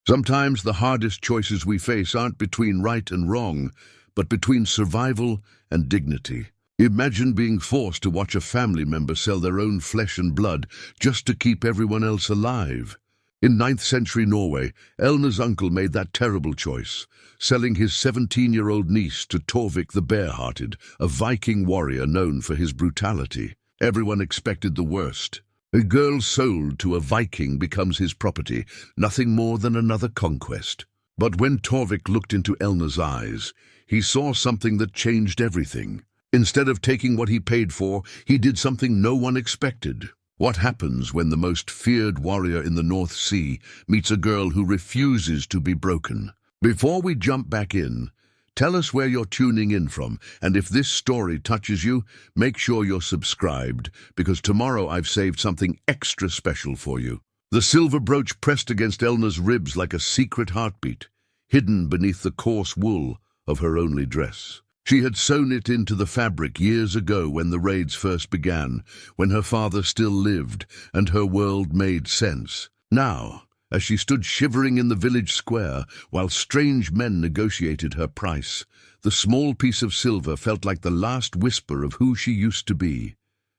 Sometimes the hardest choices we face aren't between right and wrong, but between survival and dignity. Imagine being forced to watch a family member sell their own flesh and blood just to keep everyone else alive. In 9th century Norway, Elna's uncle made that terrible choice, selling his 17-year-old niece to Torvik the Bear-Hearted, a Viking warrior known for his brutality. Everyone expected the worst. A girl sold to a Viking becomes his property, nothing more than another conquest. But when Torvik looked into Elna's eyes, he saw something that changed everything. Instead of taking what he paid for, he did something no one expected. What happens when the most feared warrior in the North Sea meets a girl who refuses to be broken? Before we jump back in, tell us where you're tuning in from, and if this story touches you, make sure you're subscribed, because tomorrow I've saved something extra special for you. The silver brooch pressed against Elna's ribs like a secret heartbeat, hidden beneath the coarse wool of her only dress. She had sewn it into the fabric years ago when the raids first began, when her father still lived and her world made sense. Now, as she stood shivering in the village square while strange men negotiated her price, the small piece of silver felt like the last whisper of who she used to be.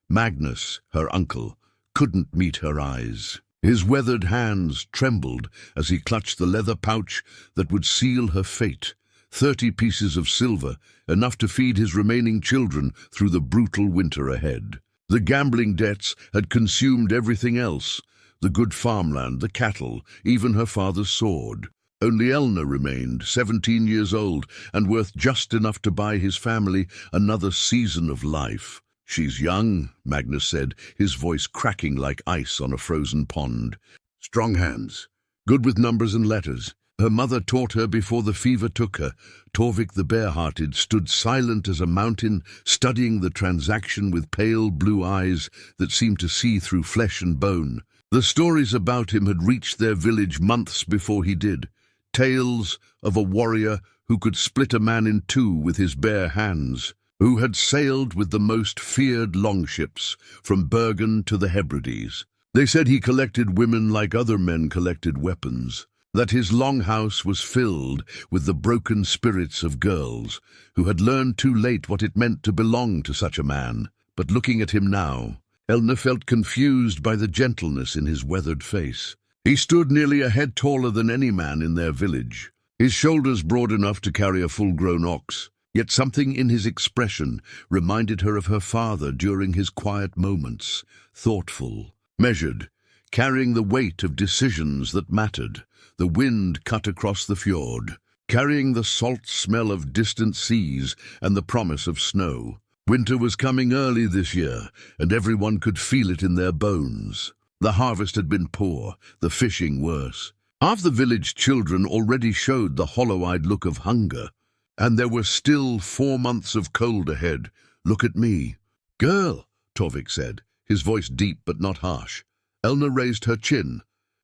Magnus, her uncle, couldn't meet her eyes. His weathered hands trembled as he clutched the leather pouch that would seal her fate. 30 pieces of silver, enough to feed his remaining children through the brutal winter ahead. The gambling debts had consumed everything else, the good farmland, the cattle, even her father's sword. Only Elna remained, 17 years old, and worth just enough to buy his family another season of life. "She's young," Magnus said, his voice cracking like ice on a frozen pond. "Strong hands, good with numbers and letters. Her mother taught her before the fever took her." Torvik the Bear-Hearted stood silent as a mountain, studying the transaction with pale blue eyes that seemed to see through flesh and bone. The stories about him had reached their village months before he did. Tales of a warrior who could split a man in two with his bare hands, who had sailed with the most feared longships from Bergen to the Hebrides. They said he collected women like other men collected weapons, that his longhouse was filled with the broken spirits of girls who had learned too late what it meant to belong to such a man. But looking at him now, Elna felt confused by the gentleness in his weathered face. He stood nearly a head taller than any man in their village, his shoulders broad enough to carry a full-grown ox, yet something in his expression reminded her of her father during his quiet moments, thoughtful, measured, carrying the weight of decisions that mattered. The wind cut across the fjord, carrying the salt smell of distant seas and the promise of snow. Winter was coming early this year, and everyone could feel it in their bones. The harvest had been poor, the fishing worse. Half the village children already showed the hollow-eyed look of hunger, and there were still 4 months of cold ahead. "Look at me." "Girl," Torvik said, his voice deep but not harsh. Elna raised her chin,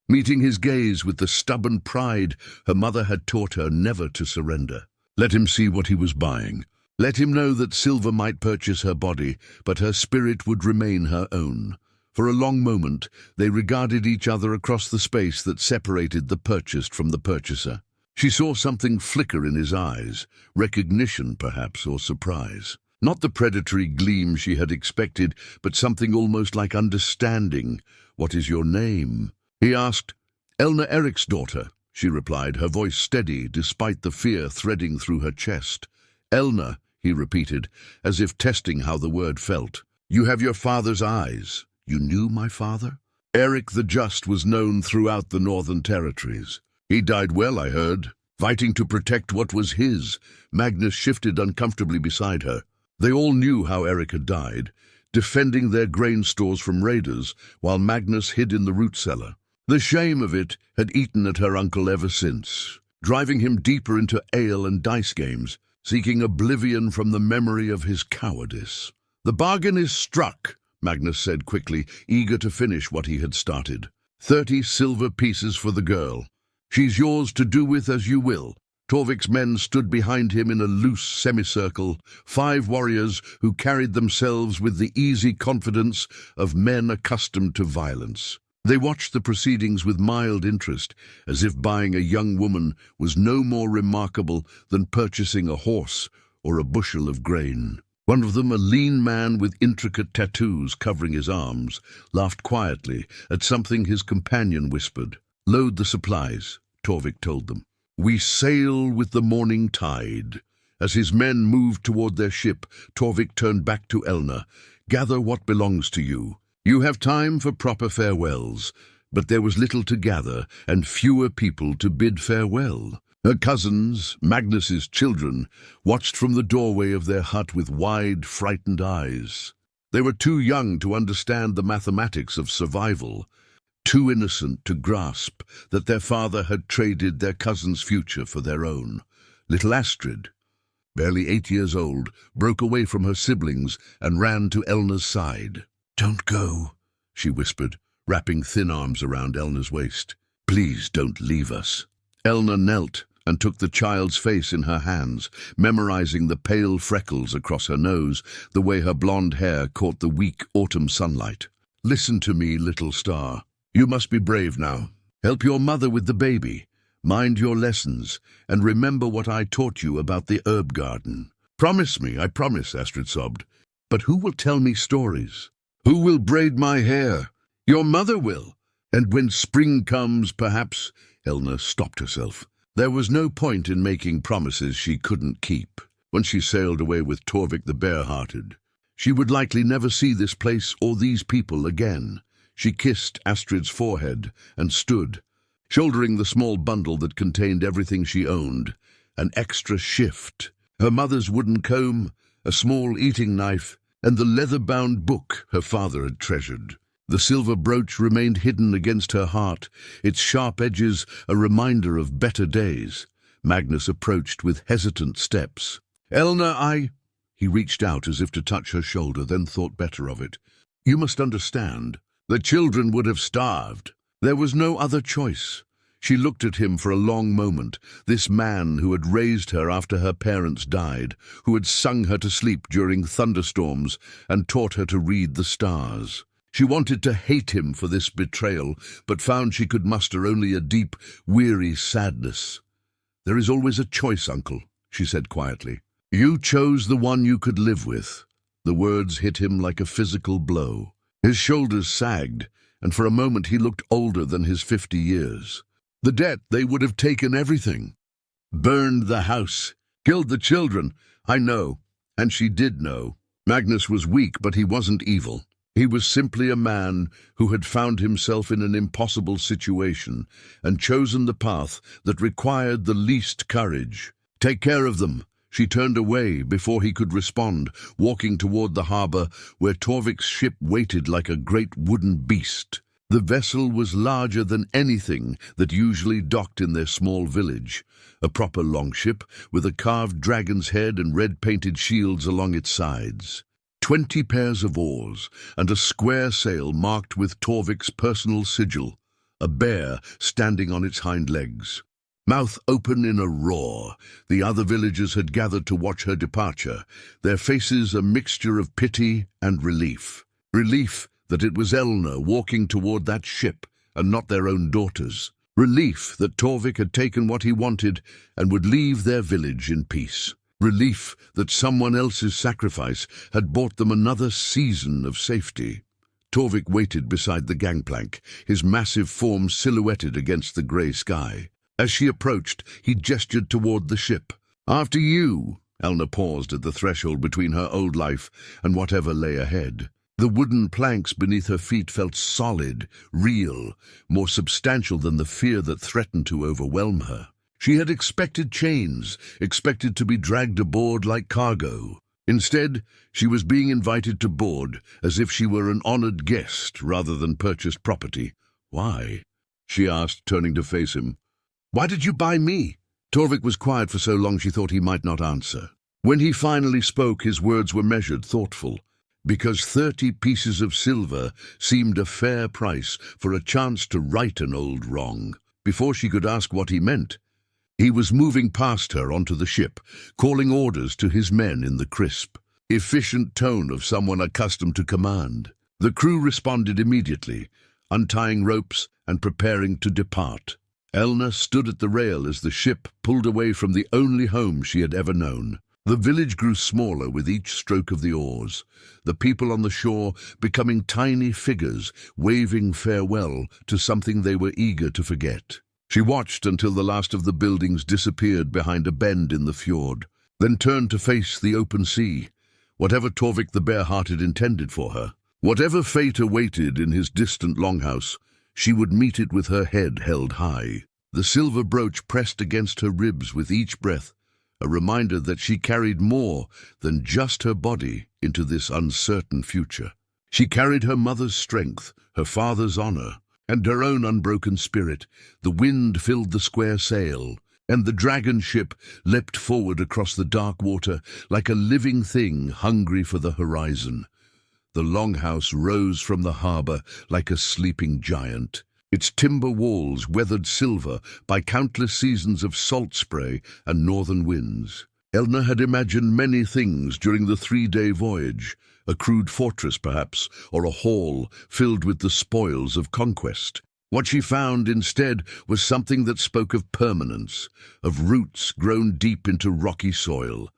meeting his gaze with the stubborn pride her mother had taught her never to surrender. Let him see what he was buying. Let him know that silver might purchase her body, but her spirit would remain her own. For a long moment, they regarded each other across the space that separated the purchased from the purchaser. She saw something flicker in his eyes, recognition perhaps, or surprise. Not the predatory gleam she had expected, but something almost like understanding. "What is your name?" he asked. "Elna Eric's daughter," she replied, her voice steady despite the fear threading through her chest. "Elna," he repeated, as if testing how the word felt. "You have your father's eyes. You knew my father?" Eric the Just was known throughout the Northern Territories. "He died well, I heard, fighting to protect what was his." Magnus shifted uncomfortably beside her. They all knew how Eric had died, defending their grain stores from raiders, while Magnus hid in the root cellar. The shame of it had eaten at her uncle ever since, driving him deeper into ale and dice games, seeking oblivion from the memory of his cowardice. "The bargain is struck," Magnus said quickly, eager to finish what he had started. 30 silver pieces for the girl. She's yours to do with as you will." Torvik's men stood behind him in a loose semicircle, 5 warriors who carried themselves with the easy confidence of men accustomed to violence. They watched the proceedings with mild interest, as if buying a young woman was no more remarkable than purchasing a horse or a bushel of grain. One of them, a lean man with intricate tattoos covering his arms, laughed quietly at something his companion whispered. "Load the supplies," Torvik told them. "We sail with the morning tide." As his men moved toward their ship, Torvik turned back to Elna. "Gather what belongs to you. You have time for proper farewells." But there was little to gather and fewer people to bid farewell. Her cousins, Magnus's children, watched from the doorway of their hut with wide, frightened eyes. They were too young to understand the mathematics of survival, too innocent to grasp that their father had traded their cousin's future for their own. Little Astrid, barely 8 years old, broke away from her siblings and ran to Elna's side. "Don't go," she whispered, wrapping thin arms around Elna's waist. "Please don't leave us." Elna knelt and took the child's face in her hands, memorizing the pale freckles across her nose, the way her blonde hair caught the weak autumn sunlight. "Listen to me, little star. You must be brave now. Help your mother with the baby. Mind your lessons, and remember what I taught you about the herb garden." "Promise me, I promise," Astrid sobbed. "But who will tell me stories? Who will braid my hair? Your mother will. And when spring comes, perhaps—" Elna stopped herself. There was no point in making promises she couldn't keep. When she sailed away with Torvik the Bear-Hearted, she would likely never see this place or these people again. She kissed Astrid's forehead and stood, shouldering the small bundle that contained everything she owned. An extra shift, her mother's wooden comb, a small eating knife, and the leather-bound book her father had treasured. The silver brooch remained hidden against her heart, its sharp edges a reminder of better days. Magnus approached with hesitant steps. "Elna, He reached out as if to touch her shoulder, then thought better of it. "You must understand. The children would have starved. There was no other choice." She looked at him for a long moment, this man who had raised her after her parents died, who had sung her to sleep during thunderstorms and taught her to read the stars. She wanted to hate him for this betrayal, but found she could muster only a deep, weary sadness. "There is always a choice, uncle," she said quietly. "You chose the one you could live with." The words hit him like a physical blow. His shoulders sagged, and for a moment he looked older than his 50 years. The debt, they would have taken everything. Burned the house, killed the children. I know, and she did know. Magnus was weak, but he wasn't evil. He was simply a man who had found himself in an impossible situation and chosen the path that required the least courage. "Take care of them." She turned away before he could respond, walking toward the harbor where Torvik's ship waited like a great wooden beast. The vessel was larger than anything that usually docked in their small village, a proper longship with a carved dragon's head and red-painted shields along its sides. 20 pairs of oars, and a square sail marked with Torvik's personal sigil, a bear standing on its hind legs. Mouth open in a roar, the other villagers had gathered to watch her departure, their faces a mixture of pity and relief. Relief that it was Elna walking toward that ship and not their own daughters. Relief that Torvik had taken what he wanted and would leave their village in peace. Relief that someone else's sacrifice had bought them another season of safety. Torvik waited beside the gangplank, his massive form silhouetted against the grey sky. As she approached, he gestured toward the ship. "After you." Elna paused at the threshold between her old life and whatever lay ahead. The wooden planks beneath her feet felt solid, real, more substantial than the fear that threatened to overwhelm her. She had expected chains, expected to be dragged aboard like cargo. Instead, she was being invited to board as if she were an honored guest rather than purchased property. "Why?" she asked, turning to face him. "Why did you buy me?" Torvik was quiet for so long she thought he might not answer. When he finally spoke, his words were measured, thoughtful. "Because 30 pieces of silver seemed a fair price for a chance to right an old wrong." Before she could ask what he meant, he was moving past her onto the ship, calling orders to his men in the crisp, efficient tone of someone accustomed to command. The crew responded immediately, untying ropes and preparing to depart. Elna stood at the rail as the ship pulled away from the only home she had ever known. The village grew smaller with each stroke of the oars, the people on the shore becoming tiny figures waving farewell to something they were eager to forget. She watched until the last of the buildings disappeared behind a bend in the fjord, then turned to face the open sea, whatever Torvik the Bear-Hearted intended for her. Whatever fate awaited in his distant longhouse, she would meet it with her head held high. The silver brooch pressed against her ribs with each breath, a reminder that she carried more than just her body into this uncertain future. She carried her mother's strength, her father's honor, and her own unbroken spirit. The wind filled the square sail, and the dragon ship leapt forward across the dark water like a living thing hungry for the horizon. The longhouse rose from the harbor like a sleeping giant, its timber walls weathered silver by countless seasons of salt spray and northern winds. Elna had imagined many things during the 3-day voyage, a crude fortress perhaps, or a hall filled with the spoils of conquest. What she found instead was something that spoke of permanence, of roots grown deep into rocky soil,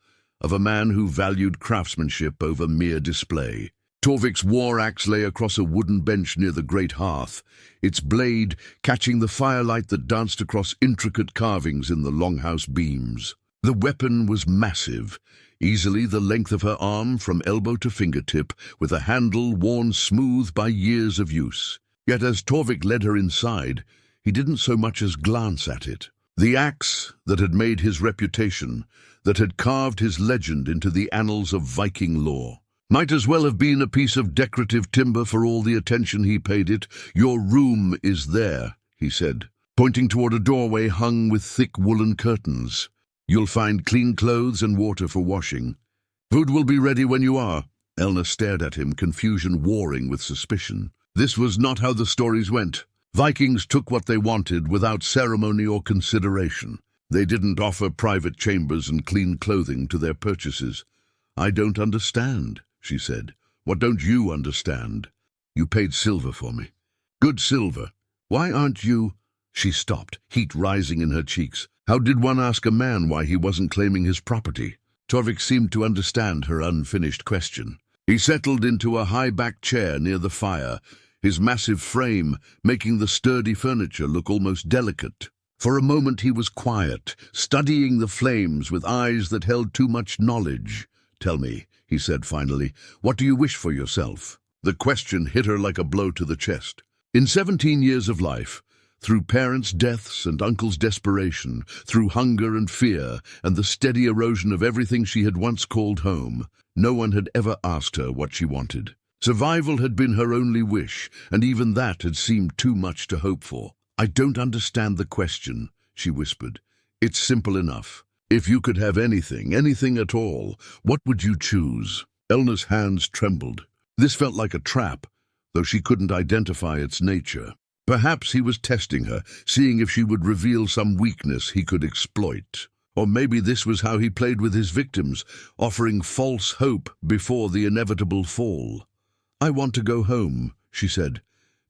of a man who valued craftsmanship over mere display. Torvik's war axe lay across a wooden bench near the great hearth, its blade catching the firelight that danced across intricate carvings in the longhouse beams. The weapon was massive, easily the length of her arm from elbow to fingertip, with a handle worn smooth by years of use. Yet as Torvik led her inside, he didn't so much as glance at it. The axe that had made his reputation, that had carved his legend into the annals of Viking lore, might as well have been a piece of decorative timber for all the attention he paid it. "Your room is there," he said, pointing toward a doorway hung with thick woolen curtains. "You'll find clean clothes and water for washing. Food will be ready when you are." Elna stared at him, confusion warring with suspicion. This was not how the stories went. Vikings took what they wanted without ceremony or consideration. They didn't offer private chambers and clean clothing to their purchases. "I don't understand," she said. "What don't you understand? You paid silver for me. Good silver. Why aren't you—" She stopped, heat rising in her cheeks. How did one ask a man why he wasn't claiming his property? Torvik seemed to understand her unfinished question. He settled into a high-backed chair near the fire, his massive frame making the sturdy furniture look almost delicate. For a moment he was quiet, studying the flames with eyes that held too much knowledge. "Tell me," he said finally, "what do you wish for yourself?" The question hit her like a blow to the chest. In 17 years of life, through parents' deaths and uncles' desperation, through hunger and fear and the steady erosion of everything she had once called home, no one had ever asked her what she wanted. Survival had been her only wish, and even that had seemed too much to hope for. "I don't understand the question," she whispered. "It's simple enough. If you could have anything, anything at all, what would you choose?" Elna's hands trembled. This felt like a trap, though she couldn't identify its nature. Perhaps he was testing her, seeing if she would reveal some weakness he could exploit. Or maybe this was how he played with his victims, offering false hope before the inevitable fall. "I want to go home," she said,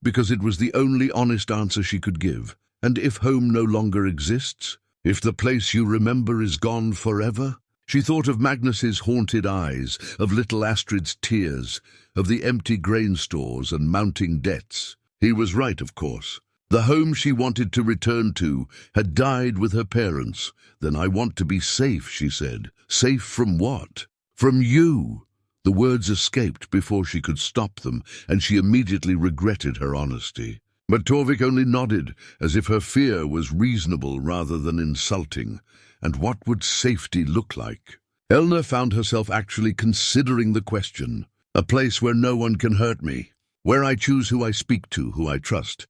because it was the only honest answer she could give. "And if home no longer exists? If the place you remember is gone forever?" She thought of Magnus's haunted eyes, of little Astrid's tears, of the empty grain stores and mounting debts. He was right, of course. The home she wanted to return to had died with her parents. "Then I want to be safe," she said. "Safe from what?" "From you." The words escaped before she could stop them, and she immediately regretted her honesty. But Torvik only nodded, as if her fear was reasonable rather than insulting. And what would safety look like? Elna found herself actually considering the question. "A place where no one can hurt me. Where I choose who I speak to, who I trust.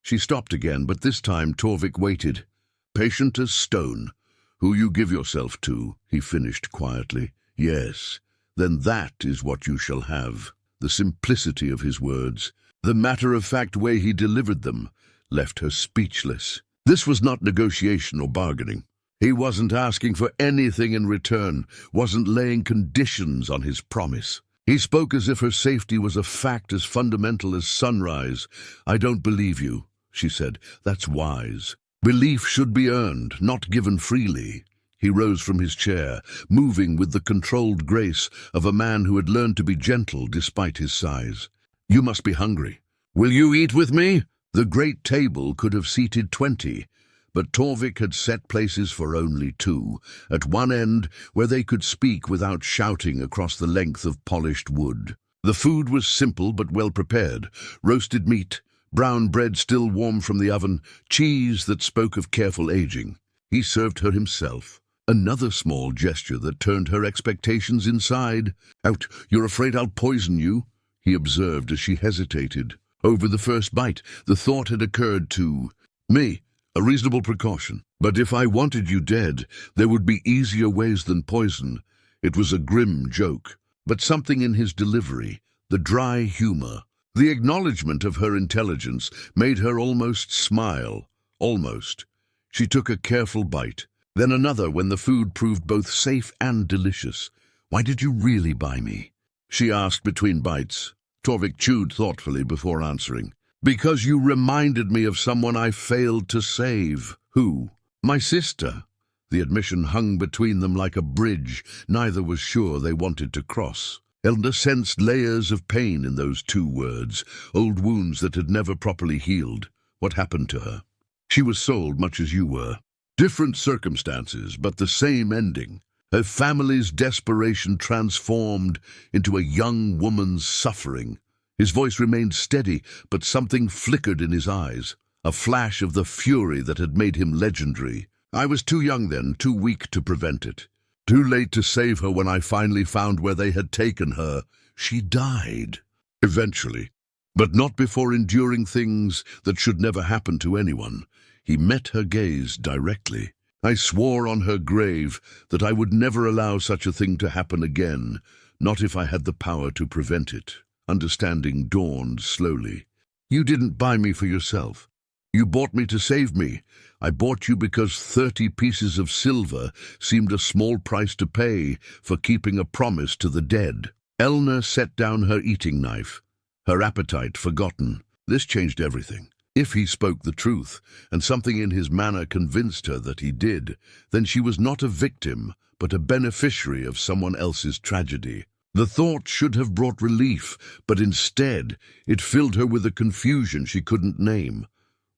She stopped again, but this time Torvik waited. "Patient as stone. Who you give yourself to," he finished quietly. "Yes, then that is what you shall have." The simplicity of his words, the matter-of-fact way he delivered them, left her speechless. This was not negotiation or bargaining. He wasn't asking for anything in return, wasn't laying conditions on his promise. He spoke as if her safety was a fact as fundamental as sunrise. "I don't believe you," she said. "That's wise. Belief should be earned, not given freely." He rose from his chair, moving with the controlled grace of a man who had learned to be gentle despite his size. "You must be hungry. Will you eat with me?" The great table could have seated 20, but Torvik had set places for only 2, at one end where they could speak without shouting across the length of polished wood. The food was simple but well prepared: roasted meat, brown bread still warm from the oven, cheese that spoke of careful aging. He served her himself, another small gesture that turned her expectations inside. "Out, you're afraid I'll poison you?" he observed as she hesitated. Over the first bite, the thought had occurred to me, a reasonable precaution. But if I wanted you dead, there would be easier ways than poison. It was a grim joke, but something in his delivery, the dry humor, the acknowledgement of her intelligence, made her almost smile. Almost. She took a careful bite, then another when the food proved both safe and delicious. "Why did you really buy me?" she asked between bites. Torvik chewed thoughtfully before answering. "Because you reminded me of someone I failed to save." "Who?" "My sister." The admission hung between them like a bridge neither was sure they wanted to cross. Elna sensed layers of pain in those 2 words, old wounds that had never properly healed. What happened to her? "She was sold much as you were. Different circumstances, but the same ending. Her family's desperation transformed into a young woman's suffering." His voice remained steady, but something flickered in his eyes, a flash of the fury that had made him legendary. "I was too young then, too weak to prevent it. Too late to save her when I finally found where they had taken her. She died. Eventually. But not before enduring things that should never happen to anyone." He met her gaze directly. "I swore on her grave that I would never allow such a thing to happen again, not if I had the power to prevent it." Understanding dawned slowly. "You didn't buy me for yourself. You bought me to save me. I bought you because 30 pieces of silver seemed a small price to pay for keeping a promise to the dead." Elna set down her eating knife, her appetite forgotten. This changed everything. If he spoke the truth, and something in his manner convinced her that he did, then she was not a victim, but a beneficiary of someone else's tragedy. The thought should have brought relief, but instead it filled her with a confusion she couldn't name.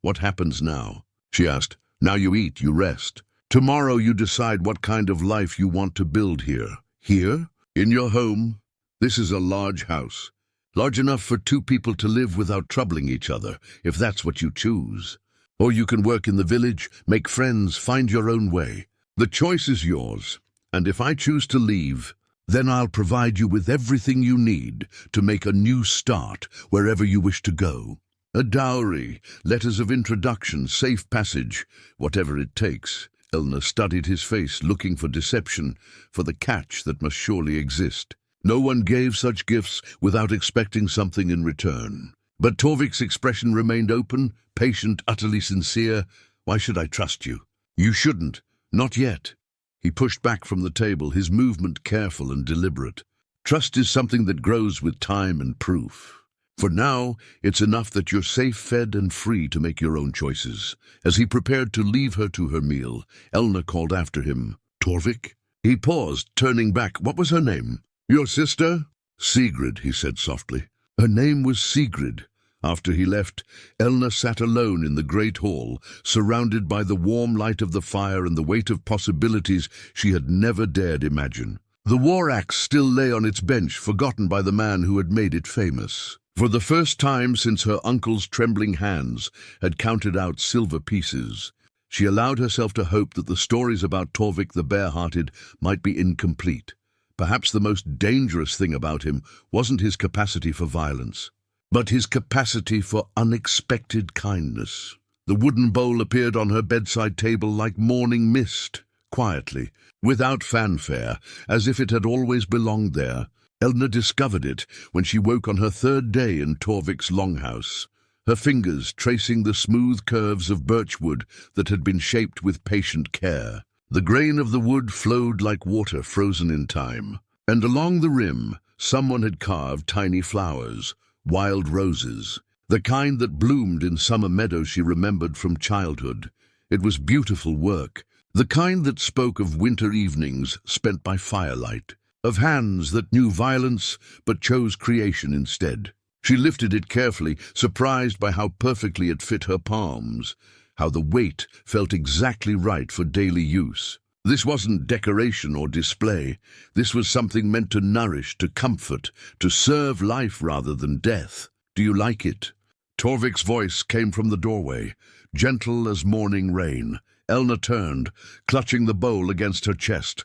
"What happens now?" she asked. "Now you eat, you rest. Tomorrow you decide what kind of life you want to build here." "Here? In your home? This is a large house. Large enough for 2 people to live without troubling each other, if that's what you choose. Or you can work in the village, make friends, find your own way. The choice is yours, and if I choose to leave, then I'll provide you with everything you need to make a new start wherever you wish to go. A dowry, letters of introduction, safe passage, whatever it takes." Elna studied his face, looking for deception, for the catch that must surely exist. No one gave such gifts without expecting something in return. But Torvik's expression remained open, patient, utterly sincere. "Why should I trust you?" "You shouldn't. Not yet." He pushed back from the table, his movement careful and deliberate. "Trust is something that grows with time and proof. For now, it's enough that you're safe, fed, and free to make your own choices." As he prepared to leave her to her meal, Elna called after him, "Torvik?" He paused, turning back. "What was her name?" "Your sister?" "Sigrid," he said softly. Her name was Sigrid. After he left, Elna sat alone in the great hall, surrounded by the warm light of the fire and the weight of possibilities she had never dared imagine. The war axe still lay on its bench, forgotten by the man who had made it famous. For the first time since her uncle's trembling hands had counted out silver pieces, she allowed herself to hope that the stories about Torvik the Bear-Hearted might be incomplete. Perhaps the most dangerous thing about him wasn't his capacity for violence, but his capacity for unexpected kindness. The wooden bowl appeared on her bedside table like morning mist, quietly, without fanfare, as if it had always belonged there. Elna discovered it when she woke on her 3rd day in Torvik's longhouse, her fingers tracing the smooth curves of birchwood that had been shaped with patient care. The grain of the wood flowed like water frozen in time, and along the rim, someone had carved tiny flowers, wild roses, the kind that bloomed in summer meadows she remembered from childhood. It was beautiful work, the kind that spoke of winter evenings spent by firelight, of hands that knew violence but chose creation instead. She lifted it carefully, surprised by how perfectly it fit her palms, how the weight felt exactly right for daily use. This wasn't decoration or display. This was something meant to nourish, to comfort, to serve life rather than death. "Do you like it?" Torvik's voice came from the doorway, gentle as morning rain. Elna turned, clutching the bowl against her chest.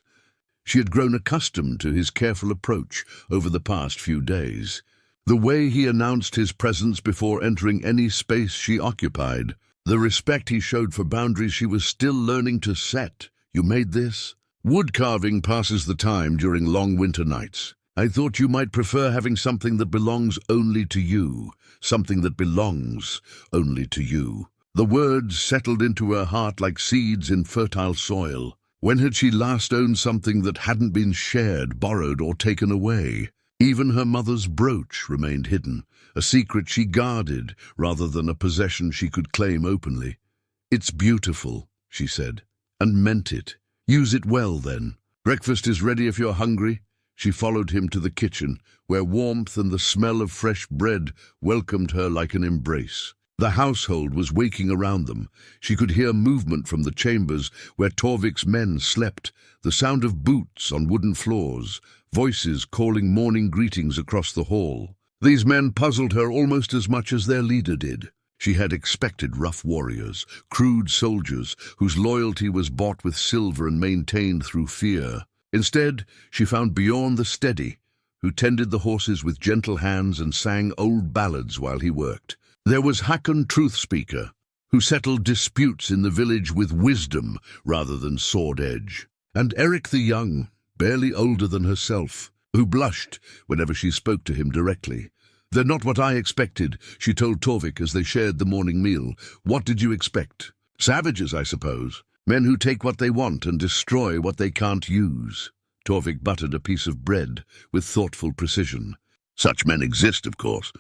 She had grown accustomed to his careful approach over the past few days. The way he announced his presence before entering any space she occupied, the respect he showed for boundaries she was still learning to set. "You made this?" "Wood carving passes the time during long winter nights. I thought you might prefer having something that belongs only to you, something that belongs only to you." The words settled into her heart like seeds in fertile soil. When had she last owned something that hadn't been shared, borrowed, or taken away? Even her mother's brooch remained hidden, a secret she guarded rather than a possession she could claim openly. "It's beautiful," she said, and meant it. "Use it well, then. Breakfast is ready if you're hungry." She followed him to the kitchen, where warmth and the smell of fresh bread welcomed her like an embrace. The household was waking around them. She could hear movement from the chambers where Torvik's men slept, the sound of boots on wooden floors, voices calling morning greetings across the hall. These men puzzled her almost as much as their leader did. She had expected rough warriors, crude soldiers whose loyalty was bought with silver and maintained through fear. Instead, she found Bjorn the Steady, who tended the horses with gentle hands and sang old ballads while he worked. There was Hakon Truthspeaker, who settled disputes in the village with wisdom rather than sword edge. And Eric the Young, barely older than herself, who blushed whenever she spoke to him directly. "They're not what I expected," she told Torvik as they shared the morning meal. "What did you expect?" "Savages, I suppose. Men who take what they want and destroy what they can't use." Torvik buttered a piece of bread with thoughtful precision. "Such men exist, of course.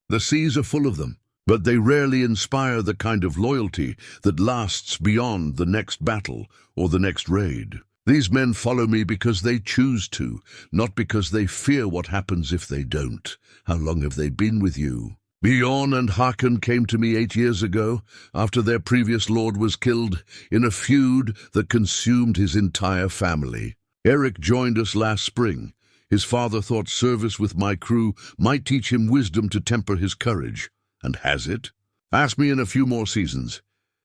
The seas are full of them. But they rarely inspire the kind of loyalty that lasts beyond the next battle or the next raid. These men follow me because they choose to, not because they fear what happens if they don't. How long have they been with you?" "Bjorn and Hakon came to me 8 years ago, after their previous lord was killed, in a feud that consumed his entire family. Eric joined us last spring. His father thought service with my crew might teach him wisdom to temper his courage. And has it? Ask me in a few more seasons.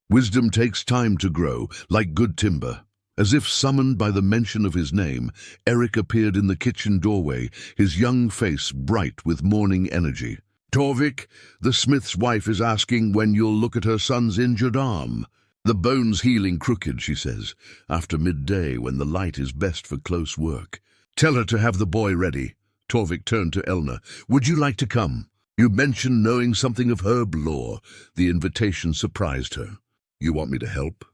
Wisdom takes time to grow, like good timber." As if summoned by the mention of his name, Eric appeared in the kitchen doorway, his young face bright with morning energy. "Torvik, the smith's wife is asking when you'll look at her son's injured arm. The bone's healing crooked, she says, after midday when the light is best for close work. Tell her to have the boy ready." Torvik turned to Elna. "Would you like to come? You mentioned knowing something of herb lore." The invitation surprised her. "You want me to help?"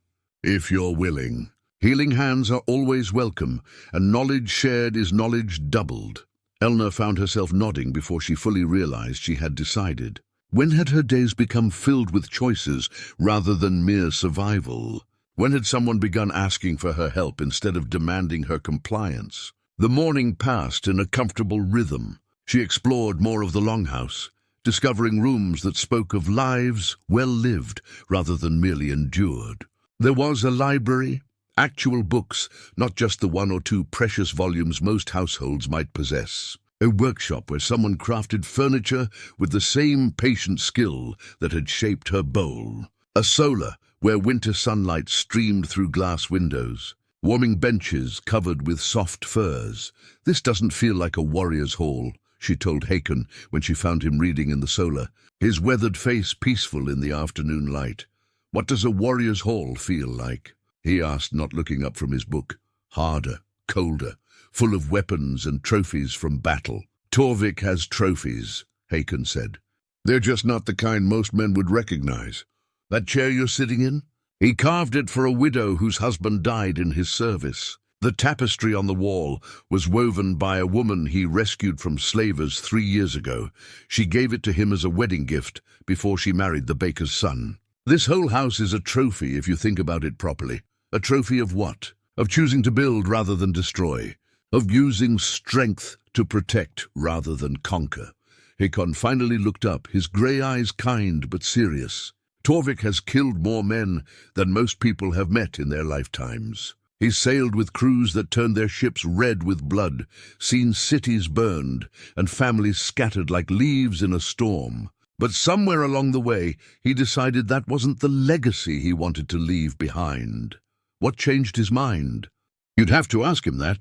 "If you're willing. Healing hands are always welcome, and knowledge shared is knowledge doubled." Elna found herself nodding before she fully realized she had decided. When had her days become filled with choices rather than mere survival? When had someone begun asking for her help instead of demanding her compliance? The morning passed in a comfortable rhythm. She explored more of the longhouse, discovering rooms that spoke of lives well lived rather than merely endured. There was a library, actual books, not just the 1 or 2 precious volumes most households might possess. A workshop where someone crafted furniture with the same patient skill that had shaped her bowl. A solar where winter sunlight streamed through glass windows. Warming benches covered with soft furs. "This doesn't feel like a warrior's hall," she told Hakon when she found him reading in the solar, his weathered face peaceful in the afternoon light. "What does a warrior's hall feel like?" he asked, not looking up from his book. "Harder, colder, full of weapons and trophies from battle." "Torvik has trophies," Hakon said. "They're just not the kind most men would recognize. That chair you're sitting in? He carved it for a widow whose husband died in his service. The tapestry on the wall was woven by a woman he rescued from slavers 3 years ago. She gave it to him as a wedding gift before she married the baker's son. This whole house is a trophy if you think about it properly. A trophy of what? Of choosing to build rather than destroy. Of using strength to protect rather than conquer. Hakon finally looked up, his grey eyes kind but serious. Torvik has killed more men than most people have met in their lifetimes. He's sailed with crews that turned their ships red with blood, seen cities burned, and families scattered like leaves in a storm. But somewhere along the way, he decided that wasn't the legacy he wanted to leave behind. What changed his mind? You'd have to ask him that.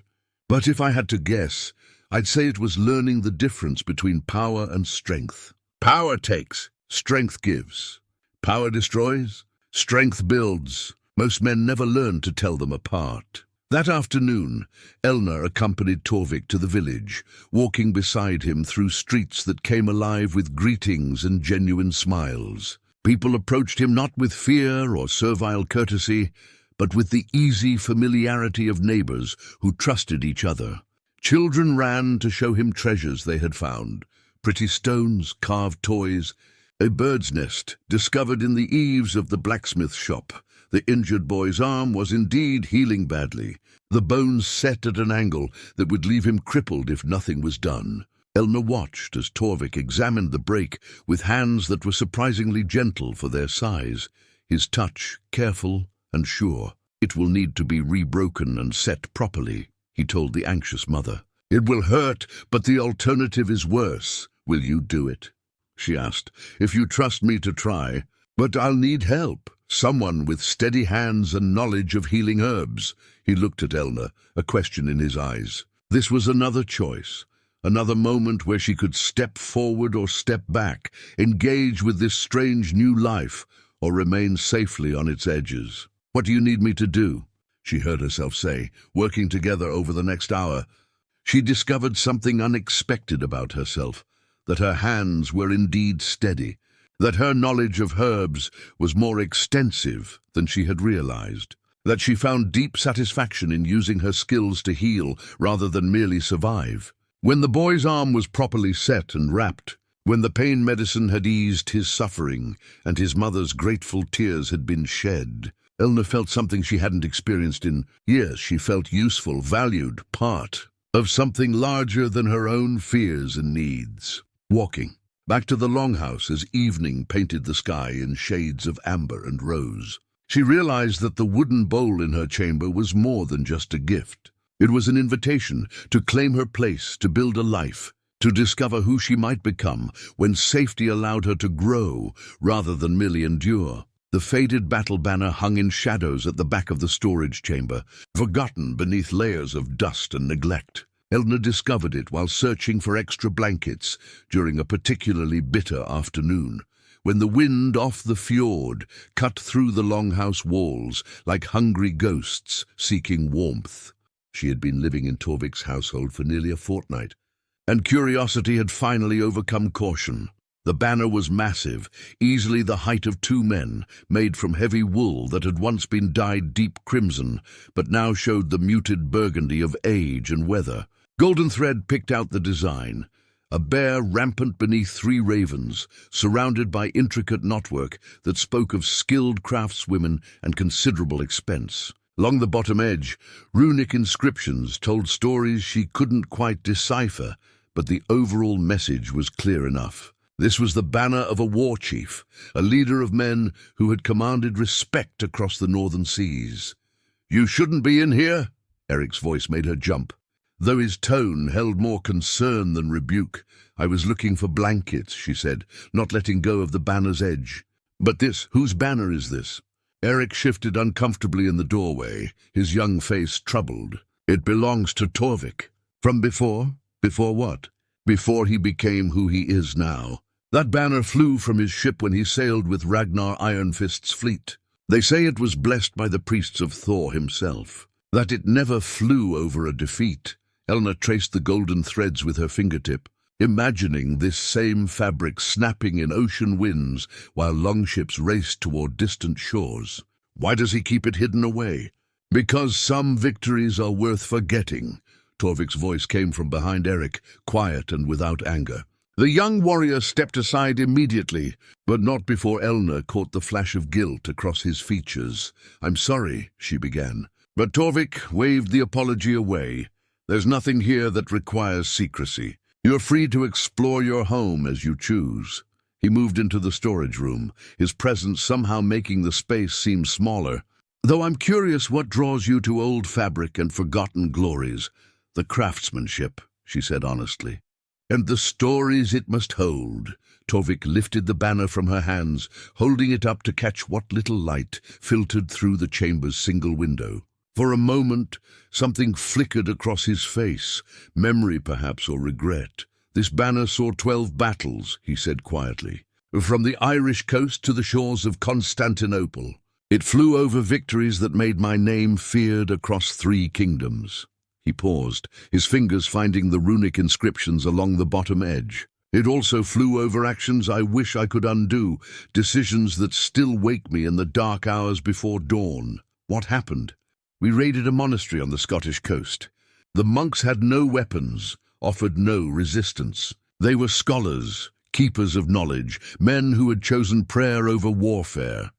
But if I had to guess, I'd say it was learning the difference between power and strength. Power takes, strength gives. Power destroys, strength builds. Most men never learn to tell them apart. That afternoon, Elna accompanied Torvik to the village, walking beside him through streets that came alive with greetings and genuine smiles. People approached him not with fear or servile courtesy, but with the easy familiarity of neighbors who trusted each other. Children ran to show him treasures they had found, pretty stones, carved toys, a bird's nest discovered in the eaves of the blacksmith shop. The injured boy's arm was indeed healing badly, the bones set at an angle that would leave him crippled if nothing was done. Elna watched as Torvik examined the break with hands that were surprisingly gentle for their size, his touch careful and sure. It will need to be rebroken and set properly, he told the anxious mother. It will hurt, but the alternative is worse. Will you do it? She asked. If you trust me to try. But I'll need help. Someone with steady hands and knowledge of healing herbs. He looked at Elna, a question in his eyes. This was another choice, another moment where she could step forward or step back, engage with this strange new life, or remain safely on its edges. What do you need me to do? She heard herself say, working together over the next hour. She discovered something unexpected about herself, that her hands were indeed steady, that her knowledge of herbs was more extensive than she had realized, that she found deep satisfaction in using her skills to heal rather than merely survive. When the boy's arm was properly set and wrapped, when the pain medicine had eased his suffering and his mother's grateful tears had been shed, Elna felt something she hadn't experienced in years. She felt useful, valued, part of something larger than her own fears and needs. Walking back to the longhouse as evening painted the sky in shades of amber and rose, she realized that the wooden bowl in her chamber was more than just a gift. It was an invitation to claim her place, to build a life, to discover who she might become when safety allowed her to grow rather than merely endure. The faded battle banner hung in shadows at the back of the storage chamber, forgotten beneath layers of dust and neglect. Elna discovered it while searching for extra blankets during a particularly bitter afternoon, when the wind off the fjord cut through the longhouse walls like hungry ghosts seeking warmth. She had been living in Torvik's household for nearly a fortnight, and curiosity had finally overcome caution. The banner was massive, easily the height of 2 men, made from heavy wool that had once been dyed deep crimson, but now showed the muted burgundy of age and weather. Golden thread picked out the design, a bear rampant beneath 3 ravens, surrounded by intricate knotwork that spoke of skilled craftswomen and considerable expense. Along the bottom edge, runic inscriptions told stories she couldn't quite decipher, but the overall message was clear enough. This was the banner of a war chief, a leader of men who had commanded respect across the northern seas. "You shouldn't be in here," Eric's voice made her jump, though his tone held more concern than rebuke. "I was looking for blankets," she said, not letting go of the banner's edge. "But whose banner is this?" Eric shifted uncomfortably in the doorway, his young face troubled. "It belongs to Torvik." "From before? Before what?" "Before he became who he is now. That banner flew from his ship when he sailed with Ragnar Ironfist's fleet. They say it was blessed by the priests of Thor himself. That it never flew over a defeat." Elna traced the golden threads with her fingertip, imagining this same fabric snapping in ocean winds while longships raced toward distant shores. "Why does he keep it hidden away?" Because some victories are worth forgetting. Torvik's voice came from behind Eric, quiet and without anger. The young warrior stepped aside immediately, but not before Elna caught the flash of guilt across his features. "I'm sorry," she began. But Torvik waved the apology away. "There's nothing here that requires secrecy. You're free to explore your home as you choose." He moved into the storage room, his presence somehow making the space seem smaller. "Though I'm curious what draws you to old fabric and forgotten glories." "The craftsmanship," she said honestly. "And the stories it must hold." Torvik lifted the banner from her hands, holding it up to catch what little light filtered through the chamber's single window. For a moment, something flickered across his face, memory perhaps or regret. "This banner saw 12 battles," he said quietly, "from the Irish coast to the shores of Constantinople. It flew over victories that made my name feared across 3 kingdoms." He paused, his fingers finding the runic inscriptions along the bottom edge. "It also flew over actions I wish I could undo, decisions that still wake me in the dark hours before dawn." "What happened?" "We raided a monastery on the Scottish coast. The monks had no weapons, offered no resistance. They were scholars, keepers of knowledge, men who had chosen prayer over warfare."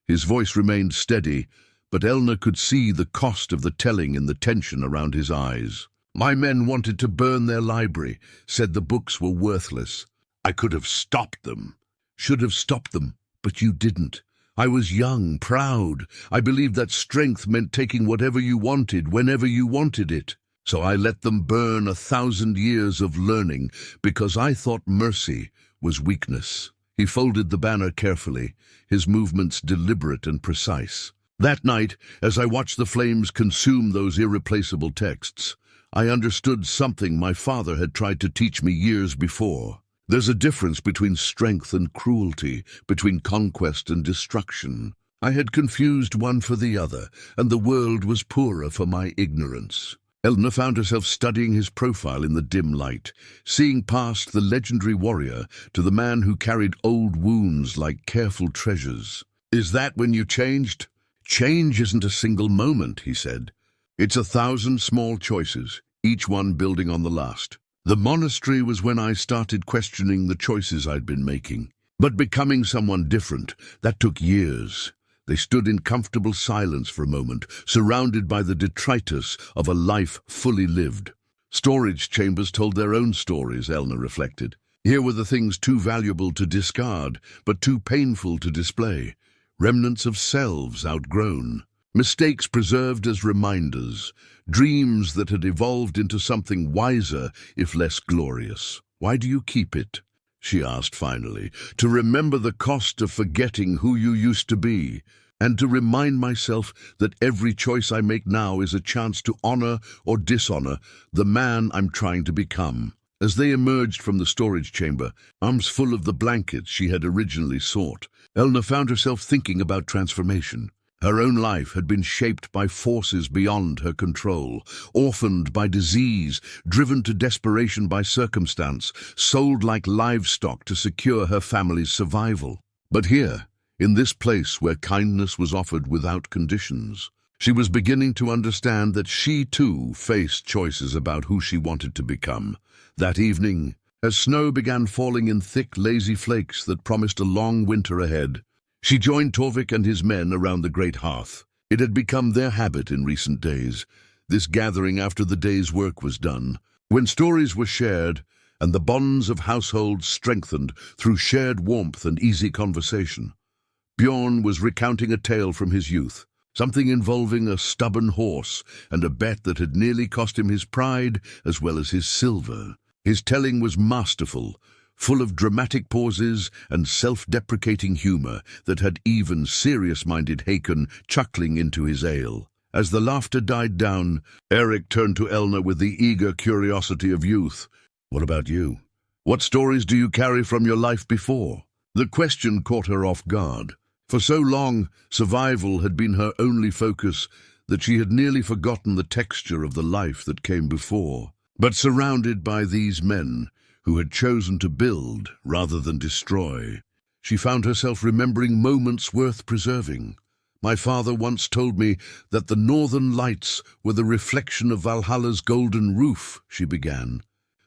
His voice remained steady, but Elna could see the cost of the telling in the tension around his eyes. "My men wanted to burn their library, said the books were worthless. I could have stopped them. Should have stopped them, but you didn't. I was young, proud. I believed that strength meant taking whatever you wanted, whenever you wanted it. So I let them burn 1,000 years of learning, because I thought mercy was weakness." He folded the banner carefully, his movements deliberate and precise. "That night, as I watched the flames consume those irreplaceable texts, I understood something my father had tried to teach me years before. There's a difference between strength and cruelty, between conquest and destruction. I had confused one for the other, and the world was poorer for my ignorance." Elna found herself studying his profile in the dim light, seeing past the legendary warrior to the man who carried old wounds like careful treasures. "Is that when you changed?" "Change isn't a single moment," he said. "It's 1,000 small choices, each one building on the last. The monastery was when I started questioning the choices I'd been making. But becoming someone different, that took years." They stood in comfortable silence for a moment, surrounded by the detritus of a life fully lived. Storage chambers told their own stories, Elna reflected. Here were the things too valuable to discard, but too painful to display. Remnants of selves outgrown. Mistakes preserved as reminders. Dreams that had evolved into something wiser, if less glorious. "Why do you keep it?" she asked finally. "To remember the cost of forgetting who you used to be, and to remind myself that every choice I make now is a chance to honor or dishonor the man I'm trying to become." As they emerged from the storage chamber, arms full of the blankets she had originally sought, Elna found herself thinking about transformation. Her own life had been shaped by forces beyond her control, orphaned by disease, driven to desperation by circumstance, sold like livestock to secure her family's survival. But here, in this place where kindness was offered without conditions, she was beginning to understand that she too faced choices about who she wanted to become. That evening, as snow began falling in thick, lazy flakes that promised a long winter ahead, she joined Torvik and his men around the great hearth. It had become their habit in recent days, this gathering after the day's work was done, when stories were shared and the bonds of households strengthened through shared warmth and easy conversation. Bjorn was recounting a tale from his youth, something involving a stubborn horse and a bet that had nearly cost him his pride as well as his silver. His telling was masterful, full of dramatic pauses and self-deprecating humor that had even serious-minded Hakon chuckling into his ale. As the laughter died down, Eric turned to Elna with the eager curiosity of youth. "What about you? What stories do you carry from your life before?" The question caught her off guard. For so long, survival had been her only focus that she had nearly forgotten the texture of the life that came before. But surrounded by these men, who had chosen to build rather than destroy, she found herself remembering moments worth preserving, My father once told me that the northern lights were the reflection of Valhalla's golden roof, she began,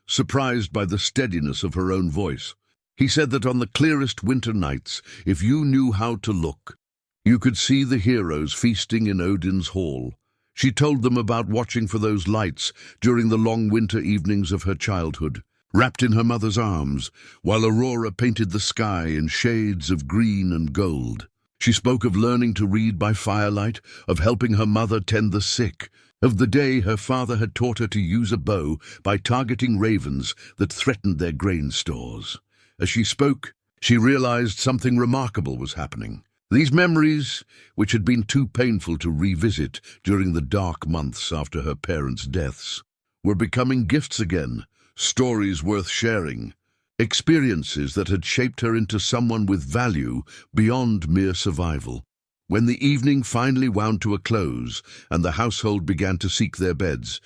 surprised by the steadiness of her own voice. He said that on the clearest winter nights, if you knew how to look, you could see the heroes feasting in Odin's hall. She told them about watching for those lights during the long winter evenings of her childhood, wrapped in her mother's arms, while Aurora painted the sky in shades of green and gold. She spoke of learning to read by firelight, of helping her mother tend the sick, of the day her father had taught her to use a bow by targeting ravens that threatened their grain stores. As she spoke, she realized something remarkable was happening. These memories, which had been too painful to revisit during the dark months after her parents' deaths, were becoming gifts again, stories worth sharing, experiences that had shaped her into someone with value beyond mere survival. When the evening finally wound to a close and the household began to seek their beds,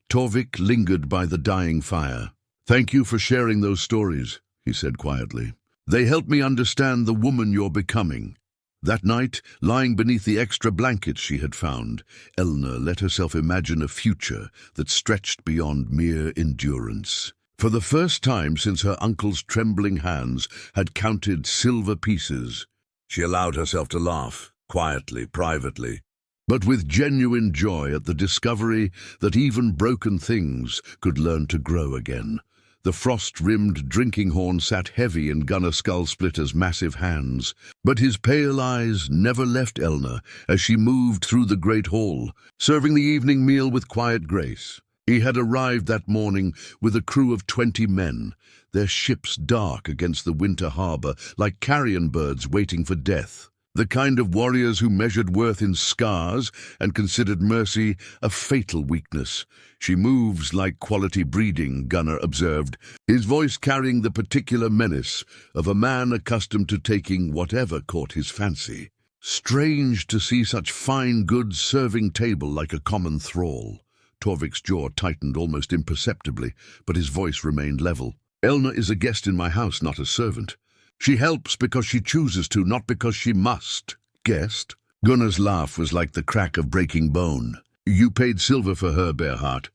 Torvik lingered by the dying fire. "Thank you for sharing those stories," he said quietly. "They help me understand the woman you're becoming." That night, lying beneath the extra blankets she had found, Elna let herself imagine a future that stretched beyond mere endurance. For the first time since her uncle's trembling hands had counted silver pieces, she allowed herself to laugh, quietly, privately, but with genuine joy at the discovery that even broken things could learn to grow again. The frost-rimmed drinking horn sat heavy in Gunnar Skullsplitter's massive hands, but his pale eyes never left Elna as she moved through the great hall, serving the evening meal with quiet grace. He had arrived that morning with a crew of 20 men, their ships dark against the winter harbor like carrion birds waiting for death. The kind of warriors who measured worth in scars and considered mercy a fatal weakness. "She moves like quality breeding," Gunnar observed, his voice carrying the particular menace of a man accustomed to taking whatever caught his fancy. Strange to see such fine goods serving table like a common thrall. Torvik's jaw tightened almost imperceptibly, but his voice remained level. "Elna is a guest in my house, not a servant. She helps because she chooses to, not because she must." "Guest?" Gunnar's laugh was like the crack of breaking bone. "You paid silver for her, Bear-Heart.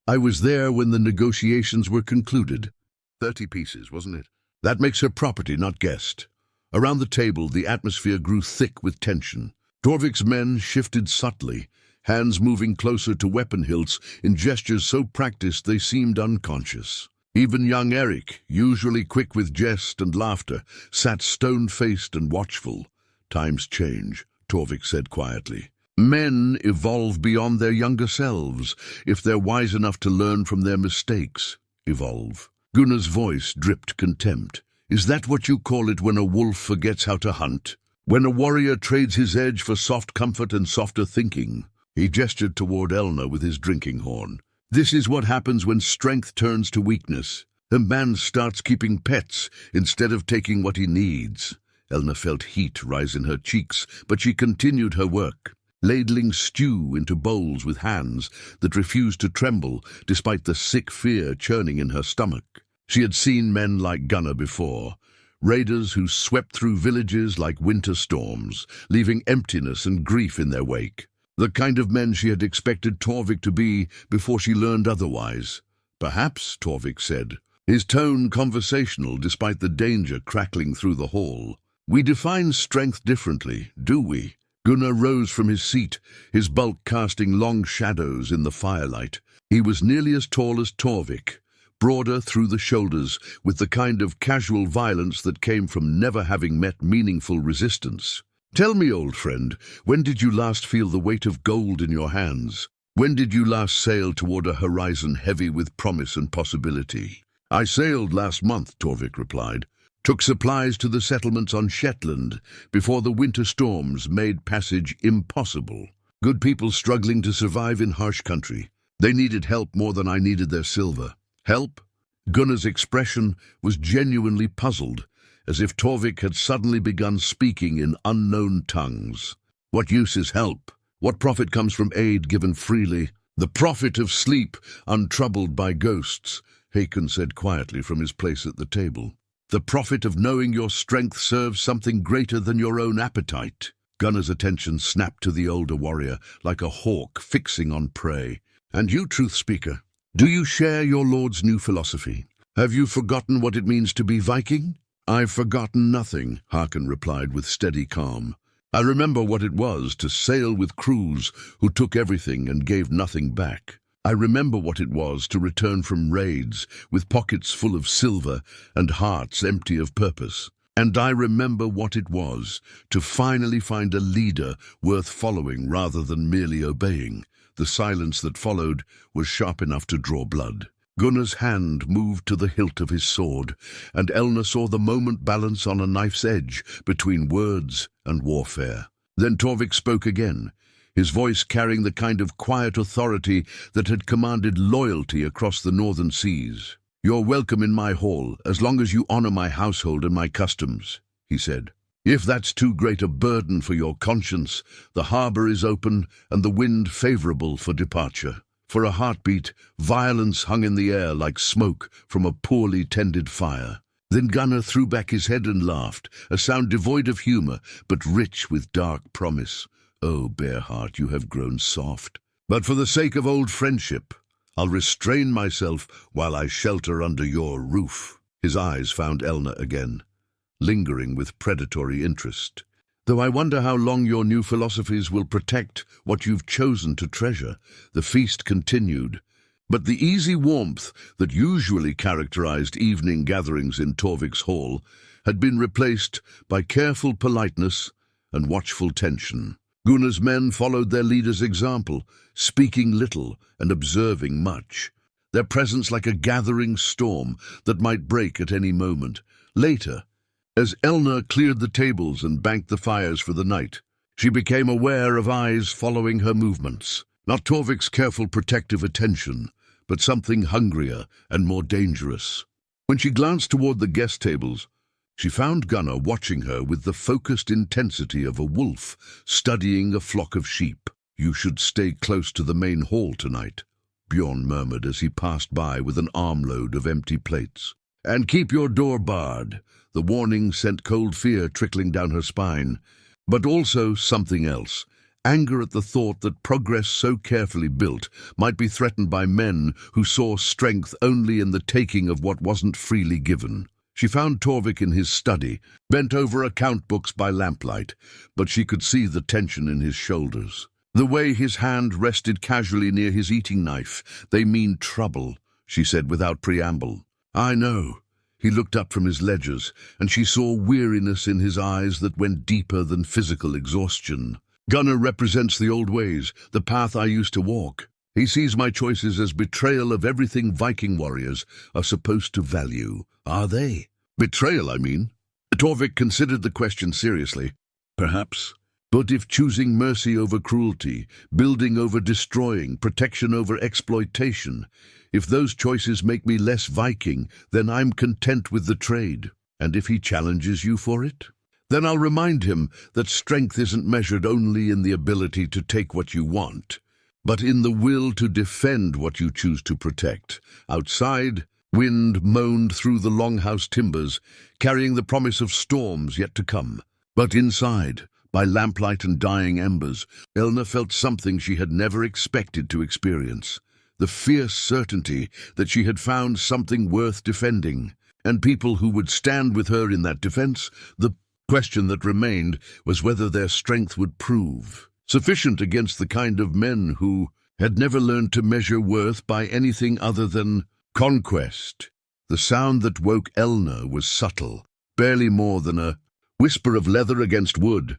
I was there when the negotiations were concluded. 30 pieces, wasn't it? That makes her property, not guest." Around the table, the atmosphere grew thick with tension. Torvik's men shifted subtly, hands moving closer to weapon hilts in gestures so practiced they seemed unconscious. Even young Eric, usually quick with jest and laughter, sat stone-faced and watchful. "Times change," Torvik said quietly. "Men evolve beyond their younger selves, if they're wise enough to learn from their mistakes. Evolve." Gunnar's voice dripped contempt. "Is that what you call it when a wolf forgets how to hunt? When a warrior trades his edge for soft comfort and softer thinking?" He gestured toward Elna with his drinking horn. "This is what happens when strength turns to weakness. A man starts keeping pets instead of taking what he needs." Elna felt heat rise in her cheeks, but she continued her work, ladling stew into bowls with hands that refused to tremble despite the sick fear churning in her stomach. She had seen men like Gunnar before, raiders who swept through villages like winter storms, leaving emptiness and grief in their wake. The kind of men she had expected Torvik to be before she learned otherwise. "Perhaps," Torvik said, his tone conversational despite the danger crackling through the hall. "We define strength differently, do we?" Gunnar rose from his seat, his bulk casting long shadows in the firelight. He was nearly as tall as Torvik, broader through the shoulders, with the kind of casual violence that came from never having met meaningful resistance. "Tell me, old friend, when did you last feel the weight of gold in your hands? When did you last sail toward a horizon heavy with promise and possibility?" "I sailed last month," Torvik replied. "Took supplies to the settlements on Shetland before the winter storms made passage impossible. Good people struggling to survive in harsh country. They needed help more than I needed their silver." "Help?" Gunnar's expression was genuinely puzzled, as if Torvik had suddenly begun speaking in unknown tongues. "What use is help? What profit comes from aid given freely?" "The profit of sleep, untroubled by ghosts," Hakon said quietly from his place at the table. "The profit of knowing your strength serves something greater than your own appetite." Gunnar's attention snapped to the older warrior, like a hawk fixing on prey. "And you, truth speaker, do you share your lord's new philosophy? Have you forgotten what it means to be Viking?" "I've forgotten nothing," Harkon replied with steady calm. "I remember what it was to sail with crews who took everything and gave nothing back. I remember what it was to return from raids with pockets full of silver and hearts empty of purpose. And I remember what it was to finally find a leader worth following rather than merely obeying." The silence that followed was sharp enough to draw blood. Gunnar's hand moved to the hilt of his sword, and Elna saw the moment balance on a knife's edge between words and warfare. Then Torvik spoke again, his voice carrying the kind of quiet authority that had commanded loyalty across the northern seas. "You're welcome in my hall, as long as you honor my household and my customs," he said. "If that's too great a burden for your conscience, the harbor is open and the wind favorable for departure." For a heartbeat, violence hung in the air like smoke from a poorly tended fire. Then Gunnar threw back his head and laughed, a sound devoid of humor, but rich with dark promise. "Oh, Bear-Heart, you have grown soft. But for the sake of old friendship, I'll restrain myself while I shelter under your roof." His eyes found Elna again, lingering with predatory interest. "Though I wonder how long your new philosophies will protect what you've chosen to treasure." The feast continued, but the easy warmth that usually characterized evening gatherings in Torvik's hall had been replaced by careful politeness and watchful tension. Gunnar's men followed their leader's example, speaking little and observing much, their presence like a gathering storm that might break at any moment. Later, as Elna cleared the tables and banked the fires for the night, she became aware of eyes following her movements. Not Torvik's careful protective attention, but something hungrier and more dangerous. When she glanced toward the guest tables, she found Gunnar watching her with the focused intensity of a wolf studying a flock of sheep. "You should stay close to the main hall tonight," Bjorn murmured as he passed by with an armload of empty plates. "And keep your door barred." The warning sent cold fear trickling down her spine, but also something else. Anger at the thought that progress so carefully built might be threatened by men who saw strength only in the taking of what wasn't freely given. She found Torvik in his study, bent over account books by lamplight, but she could see the tension in his shoulders. The way his hand rested casually near his eating knife. "They mean trouble," she said without preamble. "I know." He looked up from his ledgers, and she saw weariness in his eyes that went deeper than physical exhaustion. "Gunnar represents the old ways, the path I used to walk. He sees my choices as betrayal of everything Viking warriors are supposed to value." "Are they?" "Betrayal, I mean." Torvik considered the question seriously. "Perhaps. But if choosing mercy over cruelty, building over destroying, protection over exploitation, if those choices make me less Viking, then I'm content with the trade. And if he challenges you for it, then I'll remind him that strength isn't measured only in the ability to take what you want, but in the will to defend what you choose to protect." Outside, wind moaned through the longhouse timbers, carrying the promise of storms yet to come. But inside, by lamplight and dying embers, Elna felt something she had never expected to experience. The fierce certainty that she had found something worth defending, and people who would stand with her in that defense. The question that remained was whether their strength would prove sufficient against the kind of men who had never learned to measure worth by anything other than conquest. The sound that woke Elna was subtle, barely more than a whisper of leather against wood,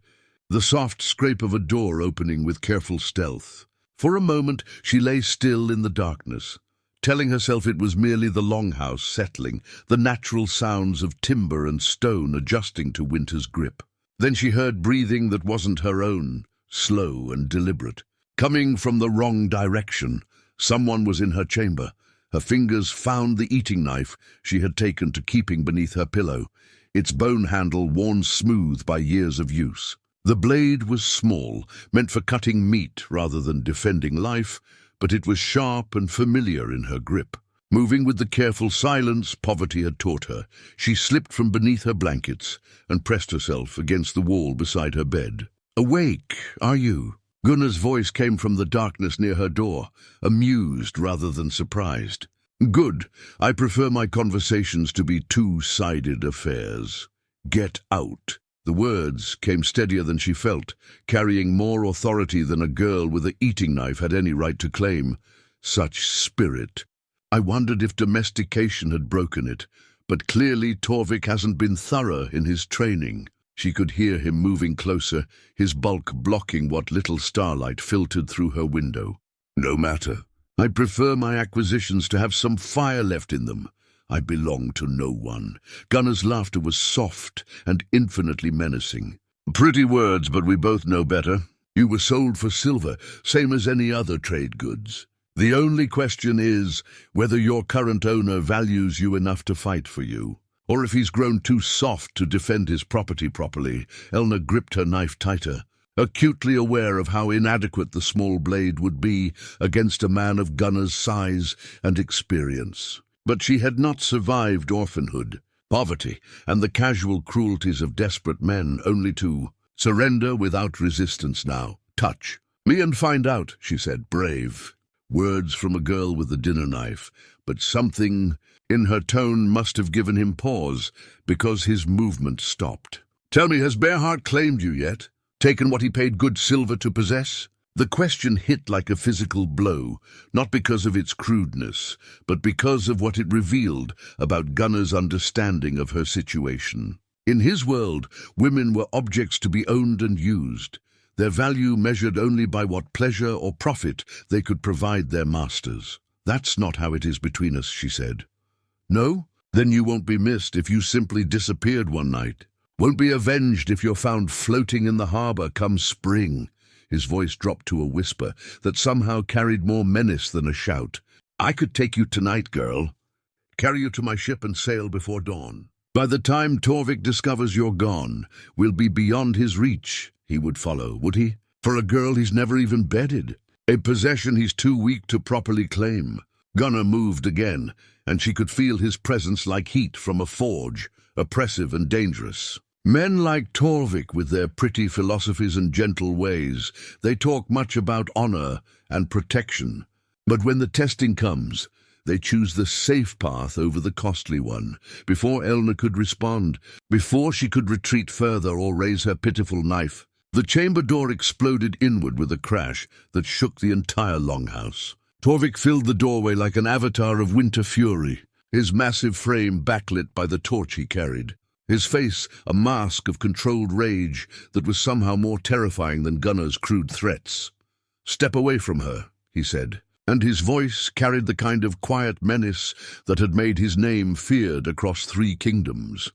the soft scrape of a door opening with careful stealth. For a moment she lay still in the darkness, telling herself it was merely the longhouse settling, the natural sounds of timber and stone adjusting to winter's grip. Then she heard breathing that wasn't her own, slow and deliberate, coming from the wrong direction. Someone was in her chamber. Her fingers found the eating knife she had taken to keeping beneath her pillow, its bone handle worn smooth by years of use. The blade was small, meant for cutting meat rather than defending life, but it was sharp and familiar in her grip. Moving with the careful silence poverty had taught her, she slipped from beneath her blankets and pressed herself against the wall beside her bed. Awake, are you? Gunnar's voice came from the darkness near her door, amused rather than surprised. Good. I prefer my conversations to be two-sided affairs. Get out. The words came steadier than she felt, carrying more authority than a girl with an eating knife had any right to claim. Such spirit. I wondered if domestication had broken it, but clearly Torvik hasn't been thorough in his training. She could hear him moving closer, his bulk blocking what little starlight filtered through her window. No matter. I prefer my acquisitions to have some fire left in them. I belong to no one. Gunnar's laughter was soft and infinitely menacing. Pretty words, but we both know better. You were sold for silver, same as any other trade goods. The only question is whether your current owner values you enough to fight for you, or if he's grown too soft to defend his property properly. Elna gripped her knife tighter, acutely aware of how inadequate the small blade would be against a man of Gunnar's size and experience. But she had not survived orphanhood, poverty, and the casual cruelties of desperate men, only to surrender without resistance now. Touch. Me and find out, she said, brave. Words from a girl with a dinner knife, but something in her tone must have given him pause, because his movement stopped. Tell me, has Bear-Heart claimed you yet? Taken what he paid good silver to possess? The question hit like a physical blow, not because of its crudeness, but because of what it revealed about Gunnar's understanding of her situation. In his world, women were objects to be owned and used, their value measured only by what pleasure or profit they could provide their masters. That's not how it is between us, she said. No? Then you won't be missed if you simply disappeared one night. Won't be avenged if you're found floating in the harbor come spring. His voice dropped to a whisper that somehow carried more menace than a shout. I could take you tonight, girl. Carry you to my ship and sail before dawn. By the time Torvik discovers you're gone, we'll be beyond his reach. He would follow, would he? For a girl he's never even bedded. A possession he's too weak to properly claim. Gunnar moved again, and she could feel his presence like heat from a forge, oppressive and dangerous. Men like Torvik, with their pretty philosophies and gentle ways, they talk much about honor and protection. But when the testing comes, they choose the safe path over the costly one. Before Elna could respond, before she could retreat further or raise her pitiful knife, the chamber door exploded inward with a crash that shook the entire longhouse. Torvik filled the doorway like an avatar of winter fury, his massive frame backlit by the torch he carried. His face a mask of controlled rage that was somehow more terrifying than Gunnar's crude threats. Step away from her, he said, and his voice carried the kind of quiet menace that had made his name feared across 3 kingdoms.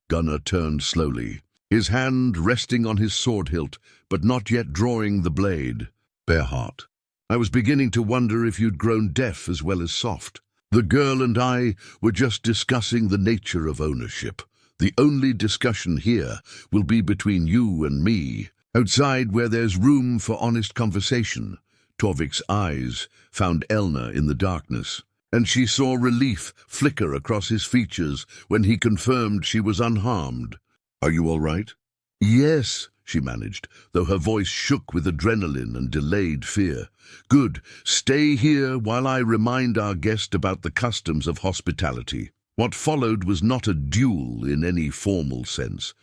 Gunnar turned slowly, his hand resting on his sword hilt, but not yet drawing the blade. Bear-Heart, I was beginning to wonder if you'd grown deaf as well as soft. The girl and I were just discussing the nature of ownership. The only discussion here will be between you and me, outside where there's room for honest conversation. Torvik's eyes found Elna in the darkness, and she saw relief flicker across his features when he confirmed she was unharmed. Are you all right? Yes, she managed, though her voice shook with adrenaline and delayed fear. Good. Stay here while I remind our guest about the customs of hospitality. What followed was not a duel in any formal sense,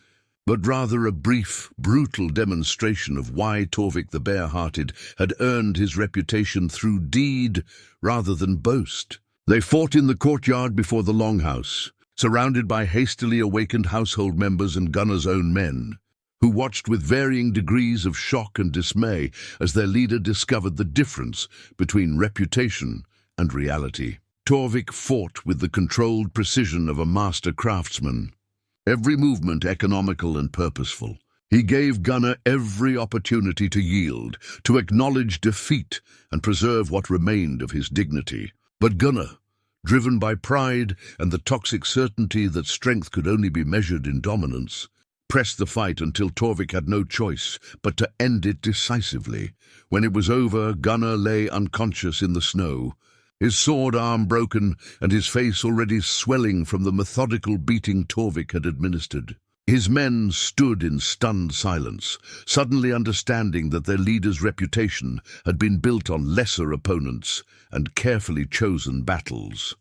but rather a brief, brutal demonstration of why Torvik the Bear-Hearted had earned his reputation through deed rather than boast. They fought in the courtyard before the longhouse, surrounded by hastily awakened household members and Gunnar's own men, who watched with varying degrees of shock and dismay as their leader discovered the difference between reputation and reality. Torvik fought with the controlled precision of a master craftsman, every movement economical and purposeful. He gave Gunnar every opportunity to yield, to acknowledge defeat and preserve what remained of his dignity. But Gunnar, driven by pride and the toxic certainty that strength could only be measured in dominance, pressed the fight until Torvik had no choice but to end it decisively. When it was over, Gunnar lay unconscious in the snow, his sword arm broken and his face already swelling from the methodical beating Torvik had administered. His men stood in stunned silence, suddenly understanding that their leader's reputation had been built on lesser opponents and carefully chosen battles.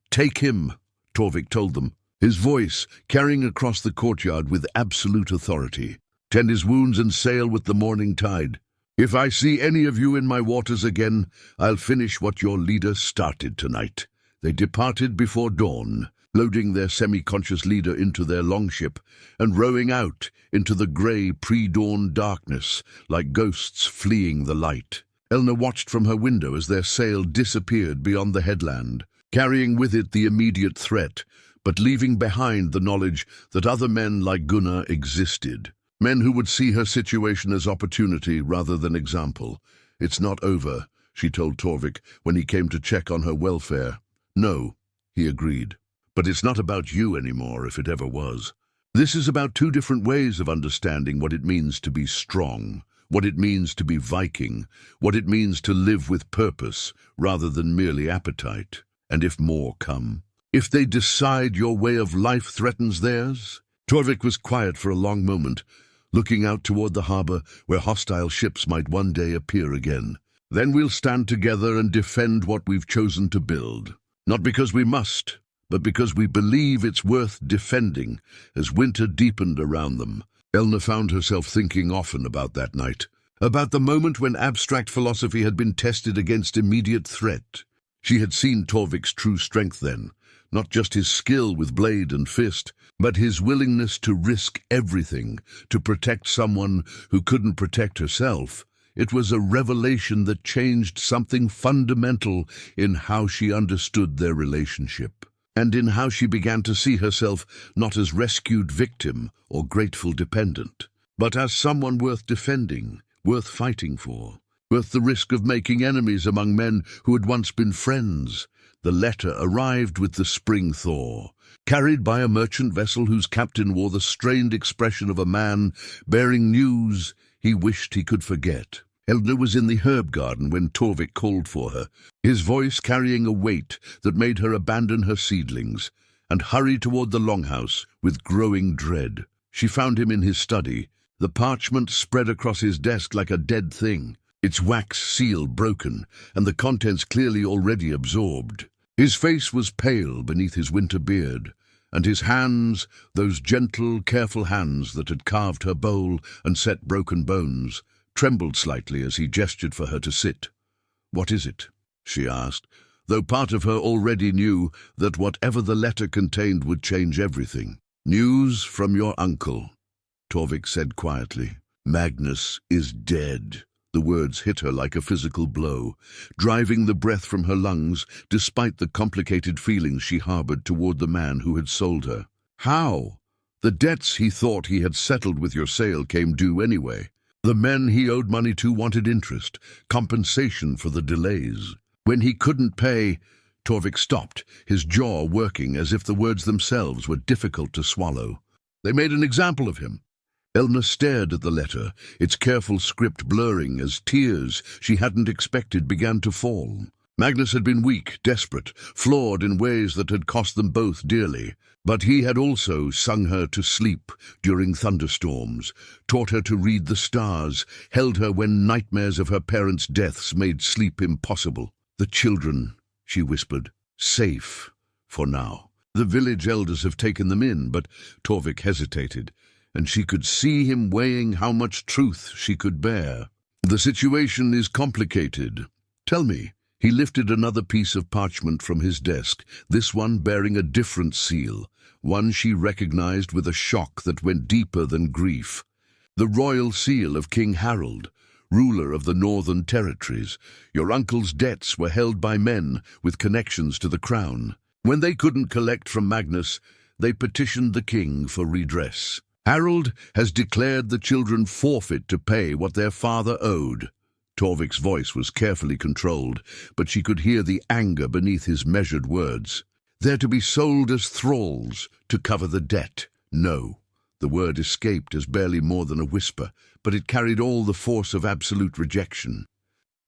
"Take him," Torvik told them, his voice carrying across the courtyard with absolute authority. "Tend his wounds and sail with the morning tide. If I see any of you in my waters again, I'll finish what your leader started tonight." They departed before dawn, loading their semi-conscious leader into their longship and rowing out into the grey pre-dawn darkness like ghosts fleeing the light. Elna watched from her window as their sail disappeared beyond the headland, carrying with it the immediate threat, but leaving behind the knowledge that other men like Gunnar existed. Men who would see her situation as opportunity rather than example. "It's not over," she told Torvik when he came to check on her welfare. "No," he agreed. "But it's not about you anymore, if it ever was. This is about two different ways of understanding what it means to be strong, what it means to be Viking, what it means to live with purpose rather than merely appetite. And if more come, if they decide your way of life threatens theirs?" Torvik was quiet for a long moment, looking out toward the harbor where hostile ships might one day appear again. "Then we'll stand together and defend what we've chosen to build. Not because we must, but because we believe it's worth defending." As winter deepened around them, Elna found herself thinking often about that night, about the moment when abstract philosophy had been tested against immediate threat. She had seen Torvik's true strength then, not just his skill with blade and fist, but his willingness to risk everything to protect someone who couldn't protect herself. It was a revelation that changed something fundamental in how she understood their relationship, and in how she began to see herself not as rescued victim or grateful dependent, but as someone worth defending, worth fighting for, worth the risk of making enemies among men who had once been friends. The letter arrived with the spring thaw, carried by a merchant vessel whose captain wore the strained expression of a man bearing news he wished he could forget. Elna was in the herb garden when Torvik called for her, his voice carrying a weight that made her abandon her seedlings and hurry toward the longhouse with growing dread. She found him in his study, the parchment spread across his desk like a dead thing, its wax seal broken and the contents clearly already absorbed. His face was pale beneath his winter beard, and his hands, those gentle, careful hands that had carved her bowl and set broken bones, trembled slightly as he gestured for her to sit. "What is it?" she asked, though part of her already knew that whatever the letter contained would change everything. "News from your uncle," Torvik said quietly. "Magnus is dead." The words hit her like a physical blow, driving the breath from her lungs despite the complicated feelings she harbored toward the man who had sold her. "How? The debts he thought he had settled with your sale came due anyway. The men he owed money to wanted interest, compensation for the delays. When he couldn't pay..." Torvik stopped, his jaw working as if the words themselves were difficult to swallow. "They made an example of him." Elna stared at the letter, its careful script blurring as tears she hadn't expected began to fall. Magnus had been weak, desperate, flawed in ways that had cost them both dearly. But he had also sung her to sleep during thunderstorms, taught her to read the stars, held her when nightmares of her parents' deaths made sleep impossible. "The children," she whispered, "safe for now. The village elders have taken them in," but Torvik hesitated, and she could see him weighing how much truth she could bear. "The situation is complicated. Tell me." He lifted another piece of parchment from his desk, this one bearing a different seal, one she recognized with a shock that went deeper than grief. The royal seal of King Harold, ruler of the Northern Territories. Your uncle's debts were held by men with connections to the crown. When they couldn't collect from Magnus, they petitioned the king for redress. Harold has declared the children forfeit to pay what their father owed. Torvik's voice was carefully controlled, but she could hear the anger beneath his measured words. "They're to be sold as thralls to cover the debt." "No." The word escaped as barely more than a whisper, but it carried all the force of absolute rejection.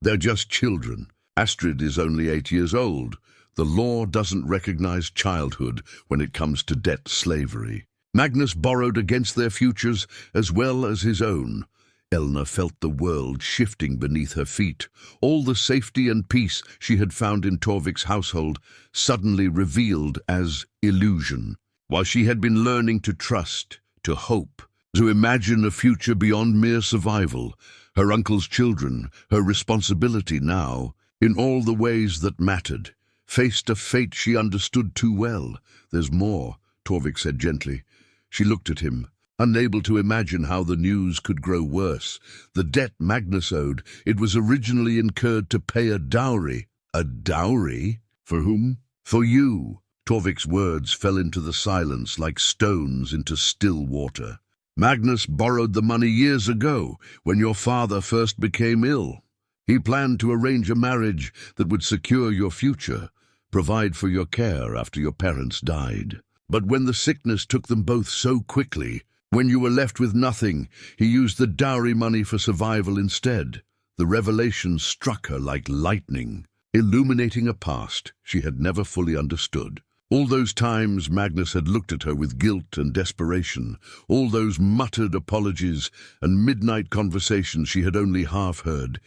"They're just children. Astrid is only 8 years old. The law doesn't recognize childhood when it comes to debt slavery." Magnus borrowed against their futures as well as his own. Elna felt the world shifting beneath her feet. All the safety and peace she had found in Torvik's household suddenly revealed as illusion. While she had been learning to trust, to hope, to imagine a future beyond mere survival, her uncle's children, her responsibility now, in all the ways that mattered, faced a fate she understood too well. "There's more," Torvik said gently. She looked at him, unable to imagine how the news could grow worse. The debt Magnus owed, it was originally incurred to pay a dowry. A dowry? For whom? For you. Torvik's words fell into the silence like stones into still water. Magnus borrowed the money years ago, when your father first became ill. He planned to arrange a marriage that would secure your future, provide for your care after your parents died. But when the sickness took them both so quickly, when you were left with nothing, he used the dowry money for survival instead. The revelation struck her like lightning, illuminating a past she had never fully understood. All those times Magnus had looked at her with guilt and desperation, all those muttered apologies and midnight conversations she had only half heard.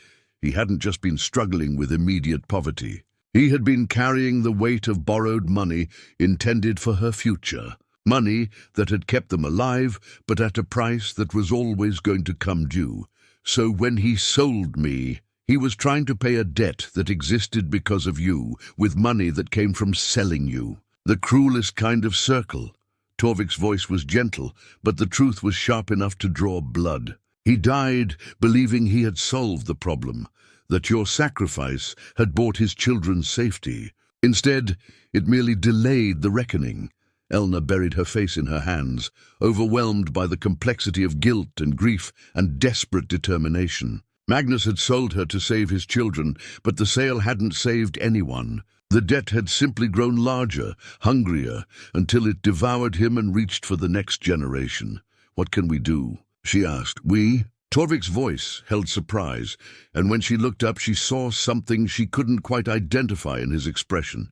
He hadn't just been struggling with immediate poverty. He had been carrying the weight of borrowed money intended for her future. Money that had kept them alive, but at a price that was always going to come due. So when he sold me, he was trying to pay a debt that existed because of you, with money that came from selling you. The cruelest kind of circle. Torvik's voice was gentle, but the truth was sharp enough to draw blood. He died believing he had solved the problem, that your sacrifice had bought his children's safety. Instead, it merely delayed the reckoning. Elna buried her face in her hands, overwhelmed by the complexity of guilt and grief and desperate determination. Magnus had sold her to save his children, but the sale hadn't saved anyone. The debt had simply grown larger, hungrier, until it devoured him and reached for the next generation. "What can we do?" she asked. "We?" Torvik's voice held surprise, and when she looked up she saw something she couldn't quite identify in his expression.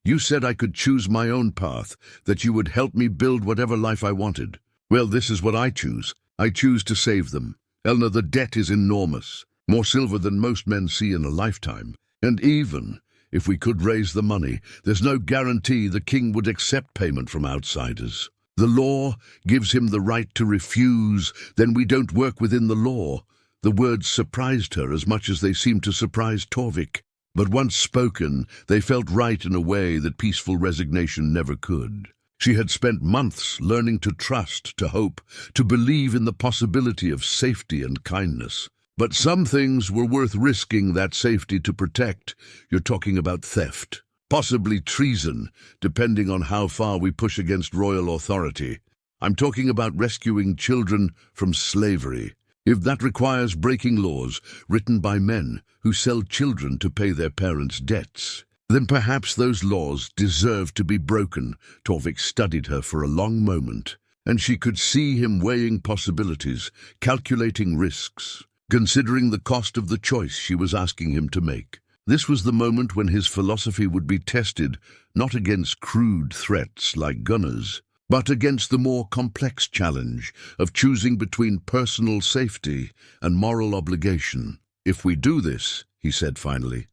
"You said I could choose my own path, that you would help me build whatever life I wanted. Well, this is what I choose. I choose to save them. Elna, the debt is enormous, more silver than most men see in a lifetime. And even if we could raise the money, there's no guarantee the king would accept payment from outsiders. The law gives him the right to refuse, then we don't work within the law." The words surprised her as much as they seemed to surprise Torvik. But once spoken, they felt right in a way that peaceful resignation never could. She had spent months learning to trust, to hope, to believe in the possibility of safety and kindness. But some things were worth risking that safety to protect. You're talking about theft. Possibly treason, depending on how far we push against royal authority. I'm talking about rescuing children from slavery. If that requires breaking laws written by men who sell children to pay their parents' debts, then perhaps those laws deserve to be broken. Torvik studied her for a long moment, and she could see him weighing possibilities, calculating risks, considering the cost of the choice she was asking him to make. This was the moment when his philosophy would be tested, not against crude threats like gunners, but against the more complex challenge of choosing between personal safety and moral obligation. "If we do this," he said finally,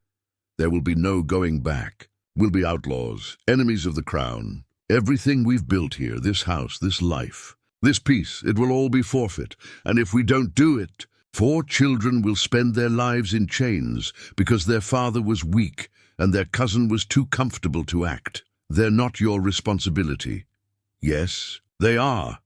"there will be no going back. We'll be outlaws, enemies of the crown. Everything we've built here, this house, this life, this peace, it will all be forfeit. And if we don't do it, 4 children will spend their lives in chains because their father was weak and their cousin was too comfortable to act. They're not your responsibility." "Yes, they are."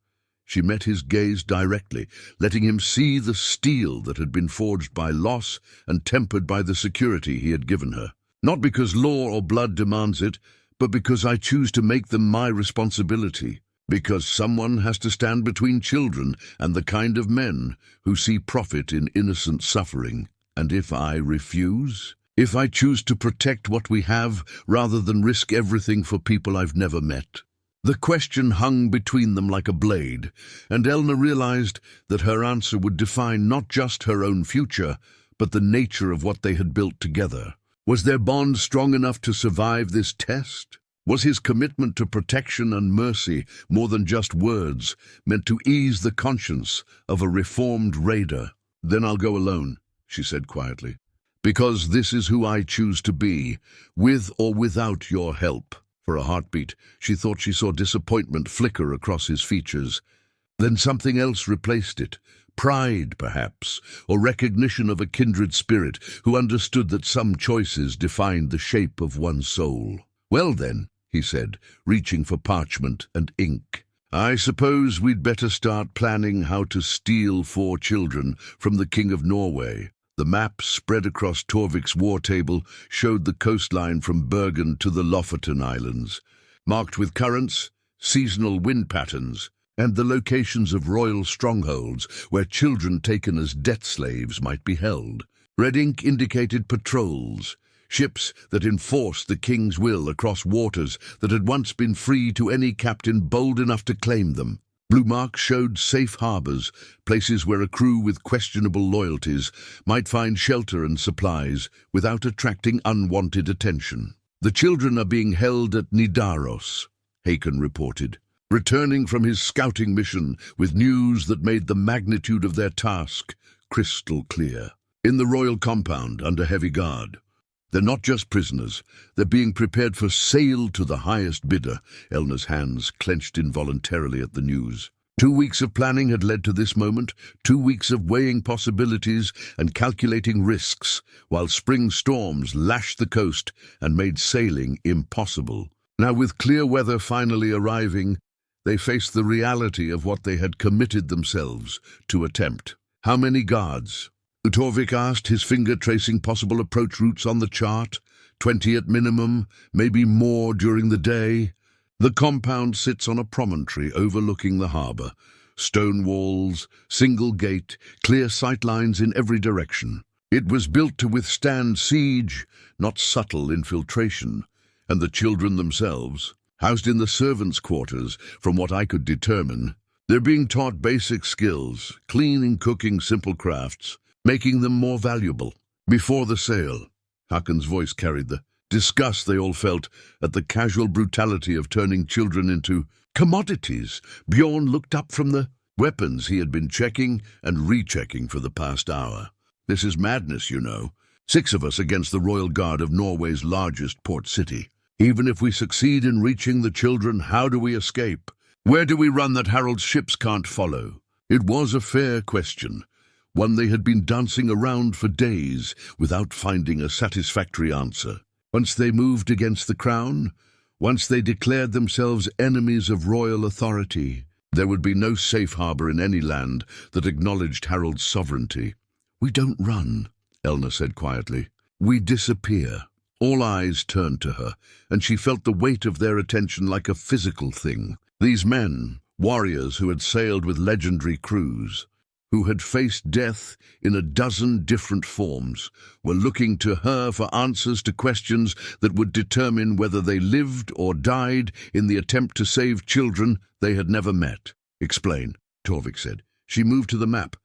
She met his gaze directly, letting him see the steel that had been forged by loss and tempered by the security he had given her. "Not because law or blood demands it, but because I choose to make them my responsibility. Because someone has to stand between children and the kind of men who see profit in innocent suffering. And if I refuse? If I choose to protect what we have rather than risk everything for people I've never met?" The question hung between them like a blade, and Elna realized that her answer would define not just her own future, but the nature of what they had built together. Was their bond strong enough to survive this test? Was his commitment to protection and mercy more than just words, meant to ease the conscience of a reformed raider? "Then I'll go alone," she said quietly, "because this is who I choose to be, with or without your help." For a heartbeat, she thought she saw disappointment flicker across his features. Then something else replaced it. Pride, perhaps, or recognition of a kindred spirit who understood that some choices defined the shape of one's soul. "Well then," he said, reaching for parchment and ink, "I suppose we'd better start planning how to steal 4 children from the King of Norway." The map spread across Torvik's war table showed the coastline from Bergen to the Lofoten Islands, marked with currents, seasonal wind patterns, and the locations of royal strongholds where children taken as debt slaves might be held. Red ink indicated patrols, ships that enforced the king's will across waters that had once been free to any captain bold enough to claim them. Blue marks showed safe harbors, places where a crew with questionable loyalties might find shelter and supplies without attracting unwanted attention. "The children are being held at Nidaros," Hakon reported, returning from his scouting mission with news that made the magnitude of their task crystal clear. "In the royal compound, under heavy guard. They're not just prisoners, they're being prepared for sale to the highest bidder." Elna's hands clenched involuntarily at the news. 2 weeks of planning had led to this moment, 2 weeks of weighing possibilities and calculating risks, while spring storms lashed the coast and made sailing impossible. Now, with clear weather finally arriving, they faced the reality of what they had committed themselves to attempt. "How many guards?" Torvik asked, his finger tracing possible approach routes on the chart. 20 at minimum, maybe more during the day. The compound sits on a promontory overlooking the harbour. Stone walls, single gate, clear sightlines in every direction. It was built to withstand siege, not subtle infiltration. And the children themselves, housed in the servants' quarters, from what I could determine, they're being taught basic skills, cleaning, cooking, simple crafts, making them more valuable. Before the sale, Hakon's voice carried the disgust they all felt at the casual brutality of turning children into commodities. Bjorn looked up from the weapons he had been checking and rechecking for the past hour. "This is madness, you know. 6 of us against the royal guard of Norway's largest port city. Even if we succeed in reaching the children, how do we escape? Where do we run that Harald's ships can't follow?" It was a fair question, one they had been dancing around for days without finding a satisfactory answer. Once they moved against the crown, once they declared themselves enemies of royal authority, there would be no safe harbour in any land that acknowledged Harald's sovereignty. "We don't run," Elna said quietly. "We disappear." All eyes turned to her, and she felt the weight of their attention like a physical thing. These men, warriors who had sailed with legendary crews, who had faced death in a dozen different forms, were looking to her for answers to questions that would determine whether they lived or died in the attempt to save children they had never met. "Explain," Torvik said. She moved to the map,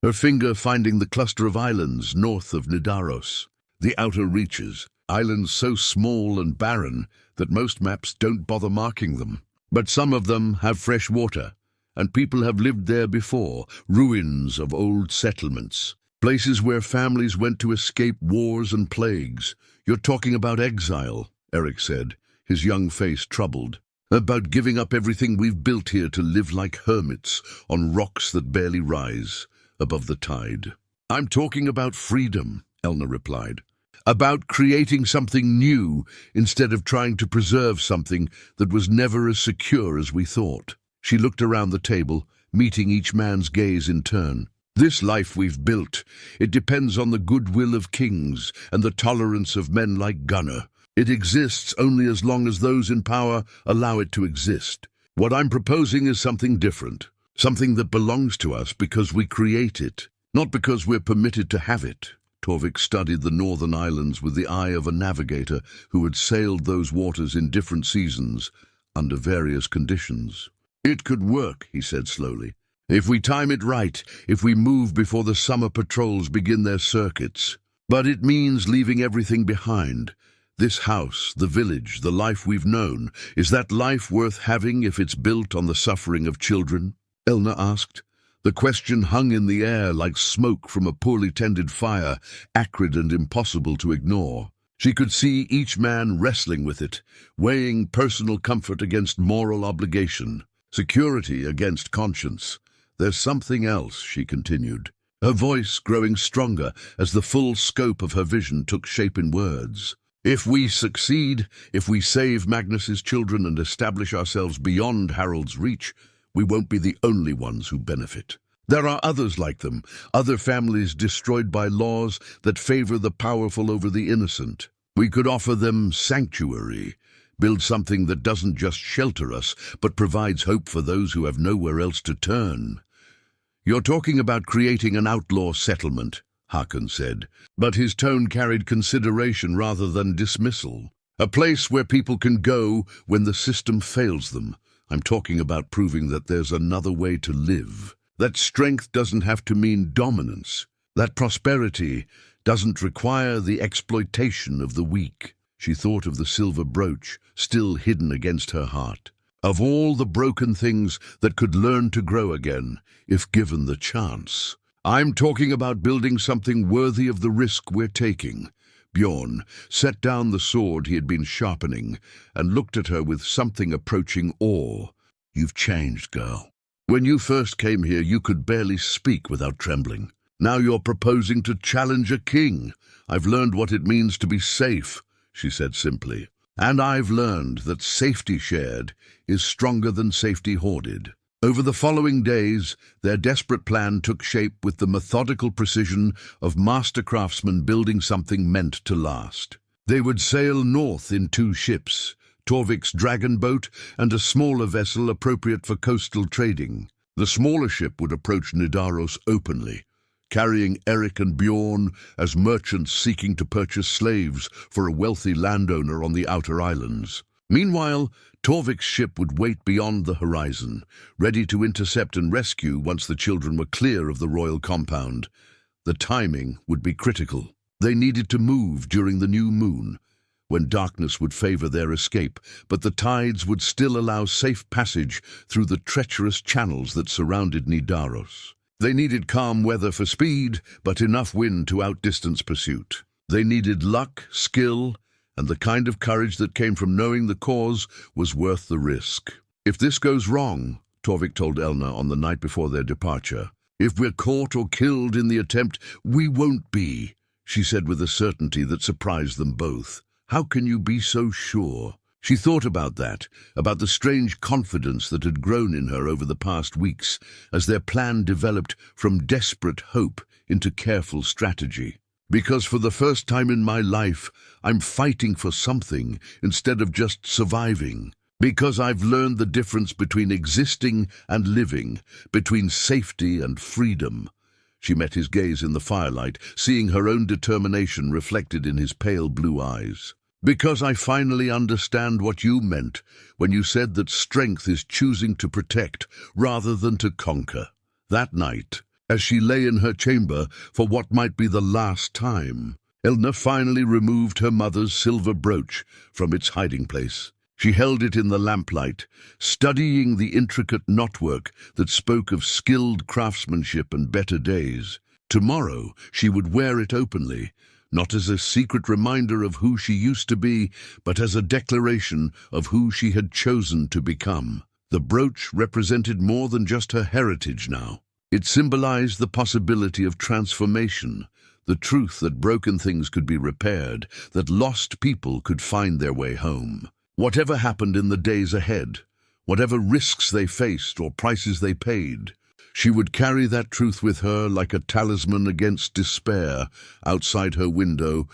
her finger finding the cluster of islands north of Nidaros, the outer reaches, islands so small and barren that most maps don't bother marking them. But some of them have fresh water, and people have lived there before, ruins of old settlements, places where families went to escape wars and plagues. "You're talking about exile," Eric said, his young face troubled. "About giving up everything we've built here to live like hermits on rocks that barely rise above the tide." "I'm talking about freedom," Elna replied. "About creating something new instead of trying to preserve something that was never as secure as we thought." She looked around the table, meeting each man's gaze in turn. "This life we've built, it depends on the goodwill of kings and the tolerance of men like Gunnar. It exists only as long as those in power allow it to exist. What I'm proposing is something different, something that belongs to us because we create it, not because we're permitted to have it." Torvik studied the northern islands with the eye of a navigator who had sailed those waters in different seasons, under various conditions. "It could work," he said slowly, "if we time it right, if we move before the summer patrols begin their circuits. But it means leaving everything behind, This house, the village, the life we've known, is that life worth having if it's built on the suffering of children? Elna asked. The question hung in the air like smoke from a poorly tended fire, acrid and impossible to ignore. She could see each man wrestling with it, weighing personal comfort against moral obligation, security against conscience. There's something else, she continued, her voice growing stronger as the full scope of her vision took shape in words. If we succeed, if we save Magnus's children and establish ourselves beyond Harald's reach, we won't be the only ones who benefit. There are others like them, other families destroyed by laws that favor the powerful over the innocent. We could offer them sanctuary, build something that doesn't just shelter us, but provides hope for those who have nowhere else to turn. You're talking about creating an outlaw settlement, Hakon said, but his tone carried consideration rather than dismissal. A place where people can go when the system fails them. I'm talking about proving that there's another way to live. That strength doesn't have to mean dominance. That prosperity doesn't require the exploitation of the weak. She thought of the silver brooch still hidden against her heart. Of all the broken things that could learn to grow again, if given the chance. I'm talking about building something worthy of the risk we're taking. Bjorn set down the sword he had been sharpening and looked at her with something approaching awe. You've changed, girl. When you first came here, you could barely speak without trembling. Now you're proposing to challenge a king. I've learned what it means to be safe, she said simply. And I've learned that safety shared is stronger than safety hoarded. Over the following days, their desperate plan took shape with the methodical precision of master craftsmen building something meant to last. They would sail north in 2 ships, Torvik's dragon boat and a smaller vessel appropriate for coastal trading. The smaller ship would approach Nidaros openly, carrying Eric and Bjorn as merchants seeking to purchase slaves for a wealthy landowner on the outer islands. Meanwhile, Torvik's ship would wait beyond the horizon, ready to intercept and rescue once the children were clear of the royal compound. The timing would be critical. They needed to move during the new moon, when darkness would favor their escape, but the tides would still allow safe passage through the treacherous channels that surrounded Nidaros. They needed calm weather for speed, but enough wind to outdistance pursuit. They needed luck, skill, and the kind of courage that came from knowing the cause was worth the risk. If this goes wrong, Torvik told Elna on the night before their departure, if we're caught or killed in the attempt, we won't be, she said with a certainty that surprised them both. How can you be so sure? She thought about that, about the strange confidence that had grown in her over the past weeks as their plan developed from desperate hope into careful strategy. Because for the first time in my life, I'm fighting for something instead of just surviving. Because I've learned the difference between existing and living, between safety and freedom. She met his gaze in the firelight, seeing her own determination reflected in his pale blue eyes. Because I finally understand what you meant when you said that strength is choosing to protect rather than to conquer. That night, as she lay in her chamber for what might be the last time, Elna finally removed her mother's silver brooch from its hiding place. She held it in the lamplight, studying the intricate knotwork that spoke of skilled craftsmanship and better days. Tomorrow she would wear it openly, not as a secret reminder of who she used to be, but as a declaration of who she had chosen to become. The brooch represented more than just her heritage now. It symbolized the possibility of transformation, the truth that broken things could be repaired, that lost people could find their way home. Whatever happened in the days ahead, whatever risks they faced or prices they paid, she would carry that truth with her like a talisman against despair. Outside her window,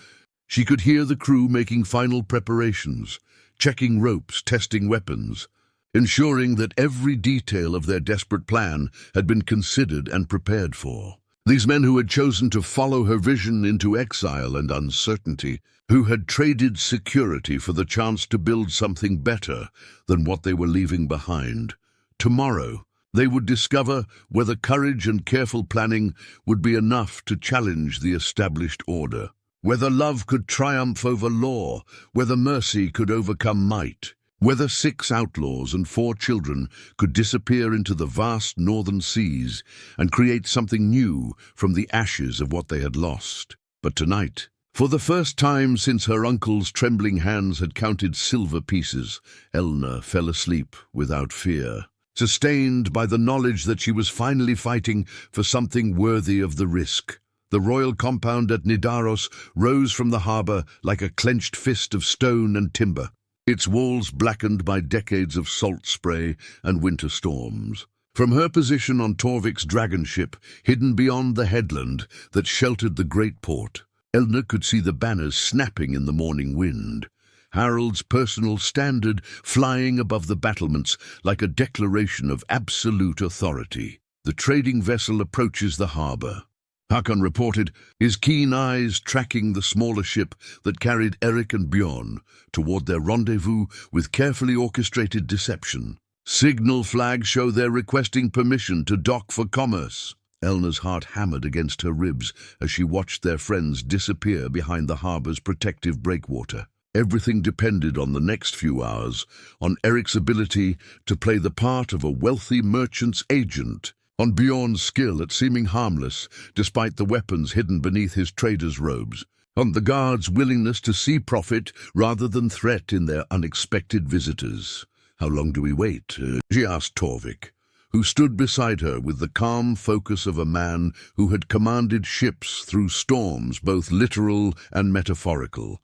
she could hear the crew making final preparations, checking ropes, testing weapons, ensuring that every detail of their desperate plan had been considered and prepared for. These men who had chosen to follow her vision into exile and uncertainty, who had traded security for the chance to build something better than what they were leaving behind. Tomorrow, they would discover whether courage and careful planning would be enough to challenge the established order. whether love could triumph over law, whether mercy could overcome might, whether 6 outlaws and 4 children could disappear into the vast northern seas and create something new from the ashes of what they had lost. But tonight, for the first time since her uncle's trembling hands had counted silver pieces, Elna fell asleep without fear, sustained by the knowledge that she was finally fighting for something worthy of the risk. The royal compound at Nidaros rose from the harbour like a clenched fist of stone and timber, its walls blackened by decades of salt spray and winter storms. From her position on Torvik's dragon ship, hidden beyond the headland that sheltered the great port, Elna could see the banners snapping in the morning wind, Harold's personal standard flying above the battlements like a declaration of absolute authority. The trading vessel approaches the harbour. Hakon reported, his keen eyes tracking the smaller ship that carried Eric and Bjorn toward their rendezvous with carefully orchestrated deception. Signal flags show they're requesting permission to dock for commerce. Elna's heart hammered against her ribs as she watched their friends disappear behind the harbour's protective breakwater. Everything depended on the next few hours, on Eric's ability to play the part of a wealthy merchant's agent, on Bjorn's skill at seeming harmless despite the weapons hidden beneath his trader's robes, on the guards' willingness to see profit rather than threat in their unexpected visitors. "How long do we wait?" she asked Torvik, who stood beside her with the calm focus of a man who had commanded ships through storms both literal and metaphorical.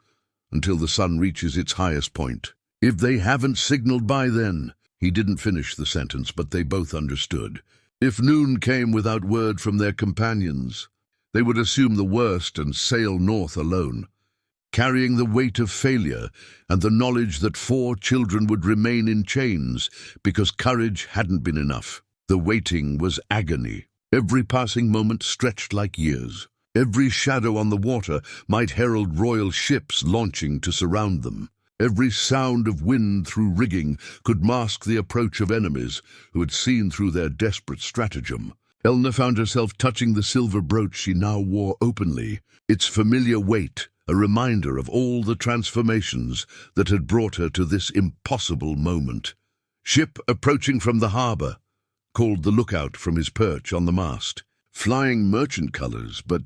"Until the sun reaches its highest point. If they haven't signaled by then." He didn't finish the sentence, but they both understood. If noon came without word from their companions, they would assume the worst and sail north alone, carrying the weight of failure and the knowledge that 4 children would remain in chains because courage hadn't been enough. The waiting was agony. Every passing moment stretched like years. Every shadow on the water might herald royal ships launching to surround them. Every sound of wind through rigging could mask the approach of enemies who had seen through their desperate stratagem. Elna found herself touching the silver brooch she now wore openly, its familiar weight a reminder of all the transformations that had brought her to this impossible moment. "Ship approaching from the harbour," called the lookout from his perch on the mast. "Flying merchant colours, but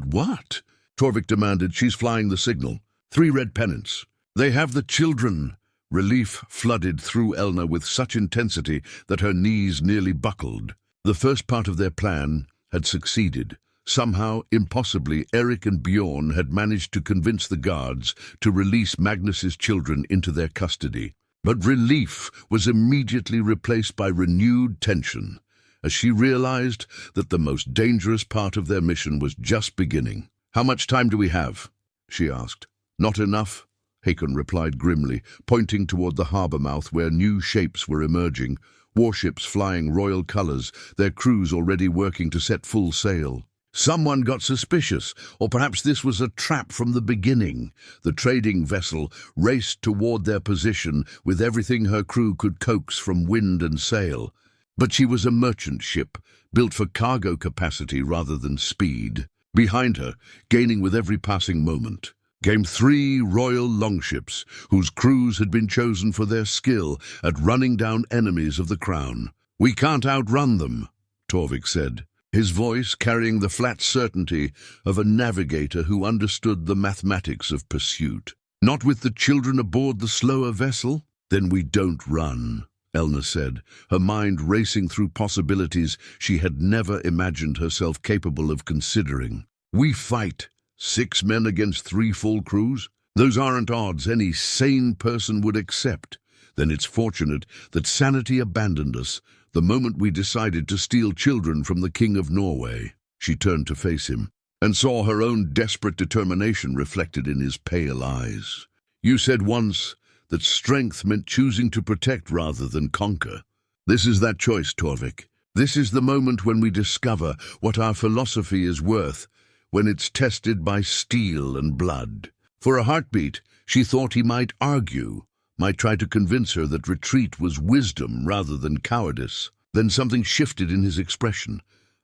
what?" Torvik demanded. "She's flying the signal. 3 red pennants. They have the children." Relief flooded through Elna with such intensity that her knees nearly buckled. The first part of their plan had succeeded. Somehow, impossibly, Eric and Bjorn had managed to convince the guards to release Magnus's children into their custody. But relief was immediately replaced by renewed tension, as she realized that the most dangerous part of their mission was just beginning. "How much time do we have?" she asked. "Not enough," Hakon replied grimly, pointing toward the harbour mouth where new shapes were emerging, warships flying royal colours, their crews already working to set full sail. Someone got suspicious, or perhaps this was a trap from the beginning. The trading vessel raced toward their position with everything her crew could coax from wind and sail. But she was a merchant ship, built for cargo capacity rather than speed. Behind her, gaining with every passing moment, came 3 royal longships, whose crews had been chosen for their skill at running down enemies of the crown. "We can't outrun them," Torvik said, his voice carrying the flat certainty of a navigator who understood the mathematics of pursuit. "Not with the children aboard the slower vessel?" "Then we don't run," Elna said, her mind racing through possibilities she had never imagined herself capable of considering. "We fight. 6 men against 3 full crews? Those aren't odds any sane person would accept. Then it's fortunate that sanity abandoned us the moment we decided to steal children from the King of Norway." She turned to face him, and saw her own desperate determination reflected in his pale eyes. "You said once that strength meant choosing to protect rather than conquer. This is that choice, Torvik. This is the moment when we discover what our philosophy is worth, when it's tested by steel and blood." For a heartbeat, she thought he might argue, might try to convince her that retreat was wisdom rather than cowardice. Then something shifted in his expression,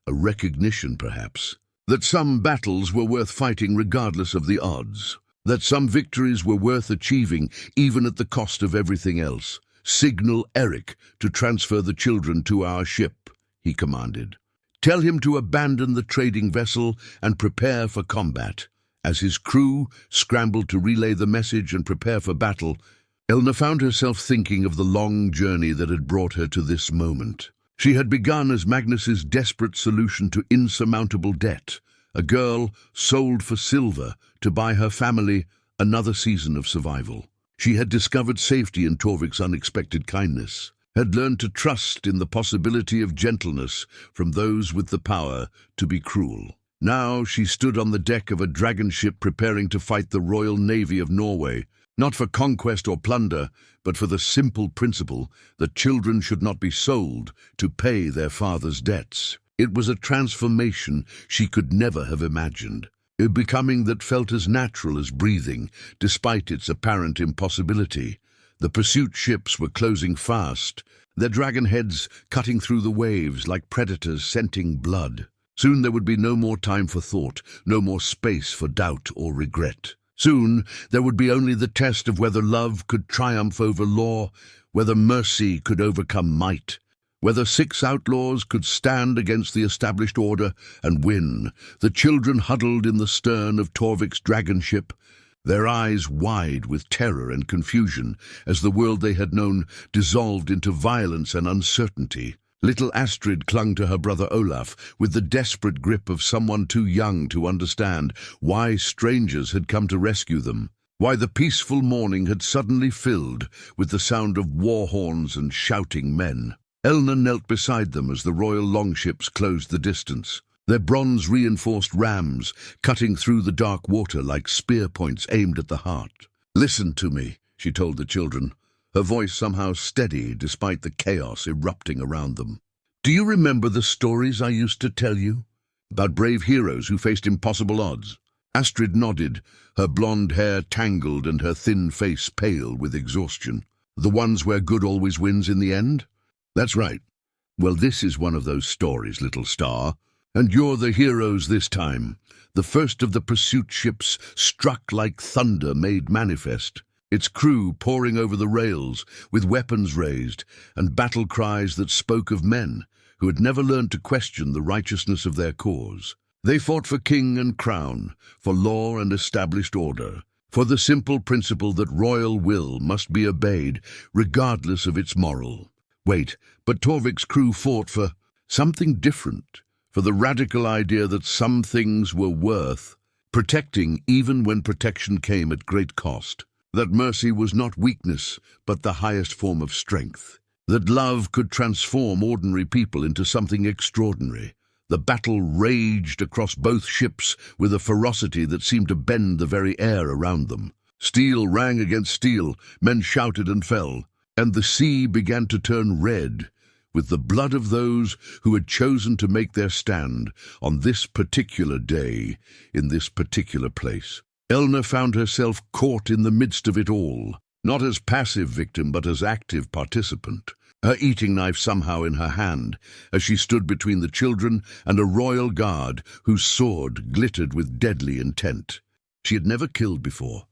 a recognition perhaps. That some battles were worth fighting regardless of the odds. That some victories were worth achieving even at the cost of everything else. "Signal Eric to transfer the children to our ship," he commanded. "Tell him to abandon the trading vessel and prepare for combat." As his crew scrambled to relay the message and prepare for battle, Elna found herself thinking of the long journey that had brought her to this moment. She had begun as Magnus's desperate solution to insurmountable debt, a girl sold for silver to buy her family another season of survival. She had discovered safety in Torvik's unexpected kindness, had learned to trust in the possibility of gentleness from those with the power to be cruel. Now she stood on the deck of a dragon ship preparing to fight the Royal Navy of Norway, not for conquest or plunder, but for the simple principle that children should not be sold to pay their father's debts. It was a transformation she could never have imagined, a becoming that felt as natural as breathing, despite its apparent impossibility. The pursuit ships were closing fast, their dragon heads cutting through the waves like predators scenting blood. Soon there would be no more time for thought, no more space for doubt or regret. Soon there would be only the test of whether love could triumph over law, whether mercy could overcome might, whether 6 outlaws could stand against the established order and win. The children huddled in the stern of Torvik's dragon ship, their eyes wide with terror and confusion as the world they had known dissolved into violence and uncertainty. Little Astrid clung to her brother Olaf with the desperate grip of someone too young to understand why strangers had come to rescue them, why the peaceful morning had suddenly filled with the sound of war horns and shouting men. Elna knelt beside them as the royal longships closed the distance, their bronze-reinforced rams cutting through the dark water like spear points aimed at the heart. "Listen to me," she told the children, her voice somehow steady despite the chaos erupting around them. "Do you remember the stories I used to tell you? About brave heroes who faced impossible odds?" Astrid nodded, her blonde hair tangled and her thin face pale with exhaustion. "The ones where good always wins in the end?" "That's right. Well, this is one of those stories, little star. And you're the heroes this time. The first of the pursuit ships struck like thunder made manifest, its crew pouring over the rails with weapons raised and battle cries that spoke of men who had never learned to question the righteousness of their cause. They fought for king and crown, for law and established order, for the simple principle that royal will must be obeyed regardless of its moral. Wait, but Torvik's crew fought for something different, for the radical idea that some things were worth protecting even when protection came at great cost. That mercy was not weakness, but the highest form of strength. That love could transform ordinary people into something extraordinary. The battle raged across both ships with a ferocity that seemed to bend the very air around them. Steel rang against steel, men shouted and fell, and the sea began to turn red with the blood of those who had chosen to make their stand on this particular day, in this particular place. Elna found herself caught in the midst of it all, not as passive victim but as active participant, her eating knife somehow in her hand, as she stood between the children and a royal guard whose sword glittered with deadly intent. She had never killed before,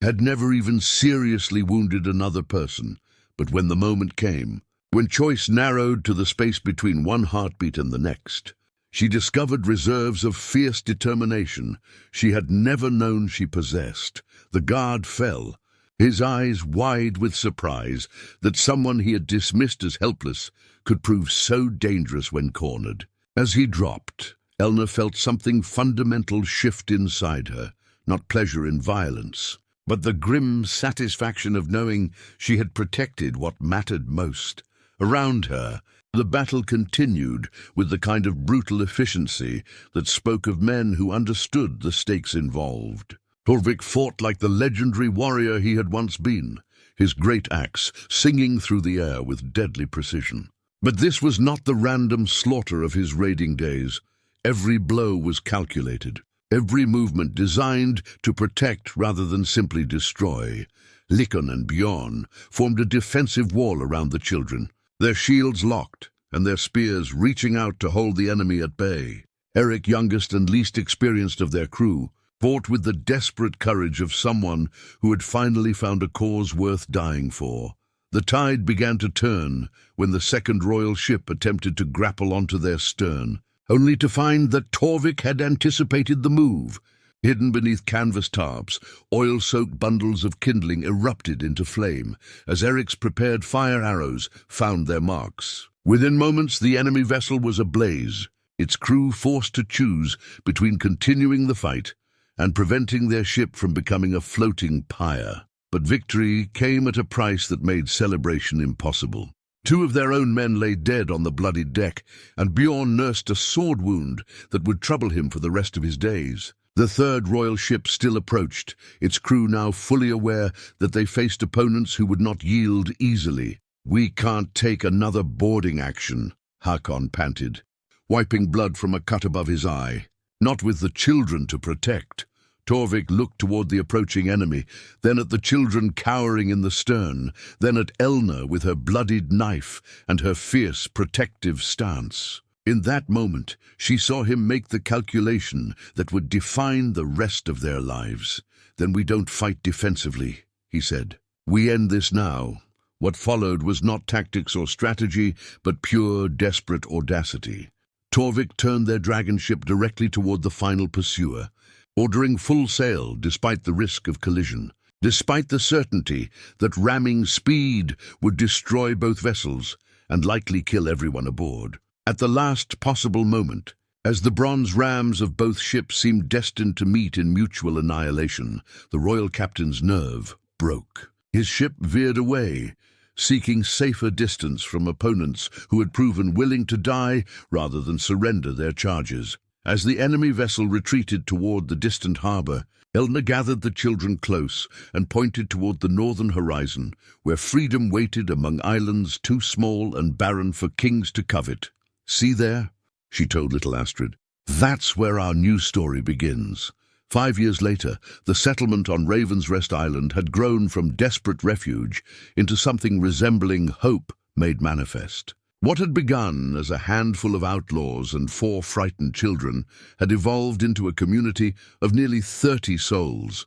had never even seriously wounded another person, but when the moment came, when choice narrowed to the space between one heartbeat and the next, she discovered reserves of fierce determination she had never known she possessed. The guard fell, his eyes wide with surprise that someone he had dismissed as helpless could prove so dangerous when cornered. As he dropped, Elna felt something fundamental shift inside her, not pleasure in violence, but the grim satisfaction of knowing she had protected what mattered most. Around her, the battle continued with the kind of brutal efficiency that spoke of men who understood the stakes involved. Torvik fought like the legendary warrior he had once been, his great axe singing through the air with deadly precision. But this was not the random slaughter of his raiding days. Every blow was calculated, every movement designed to protect rather than simply destroy. Likon and Bjorn formed a defensive wall around the children, their shields locked and their spears reaching out to hold the enemy at bay. Eric, youngest and least experienced of their crew, fought with the desperate courage of someone who had finally found a cause worth dying for. The tide began to turn when the second royal ship attempted to grapple onto their stern, only to find that Torvik had anticipated the move. Hidden beneath canvas tarps, oil-soaked bundles of kindling erupted into flame as Eric's prepared fire arrows found their marks. Within moments, the enemy vessel was ablaze, its crew forced to choose between continuing the fight and preventing their ship from becoming a floating pyre. But victory came at a price that made celebration impossible. 2 of their own men lay dead on the bloodied deck, and Bjorn nursed a sword wound that would trouble him for the rest of his days. The third royal ship still approached, its crew now fully aware that they faced opponents who would not yield easily. "We can't take another boarding action," Hakon panted, wiping blood from a cut above his eye. "Not with the children to protect." Torvik looked toward the approaching enemy, then at the children cowering in the stern, then at Elna with her bloodied knife and her fierce, protective stance. In that moment, she saw him make the calculation that would define the rest of their lives. "Then we don't fight defensively," he said. "We end this now." What followed was not tactics or strategy, but pure, desperate audacity. Torvik turned their dragon ship directly toward the final pursuer, ordering full sail despite the risk of collision, despite the certainty that ramming speed would destroy both vessels and likely kill everyone aboard. At the last possible moment, as the bronze rams of both ships seemed destined to meet in mutual annihilation, the royal captain's nerve broke. His ship veered away, seeking safer distance from opponents who had proven willing to die rather than surrender their charges. As the enemy vessel retreated toward the distant harbor, Elna gathered the children close and pointed toward the northern horizon, where freedom waited among islands too small and barren for kings to covet. "See there?" she told little Astrid. "That's where our new story begins." 5 years later, the settlement on Raven's Rest Island had grown from desperate refuge into something resembling hope made manifest. What had begun as a handful of outlaws and 4 frightened children had evolved into a community of nearly 30 souls.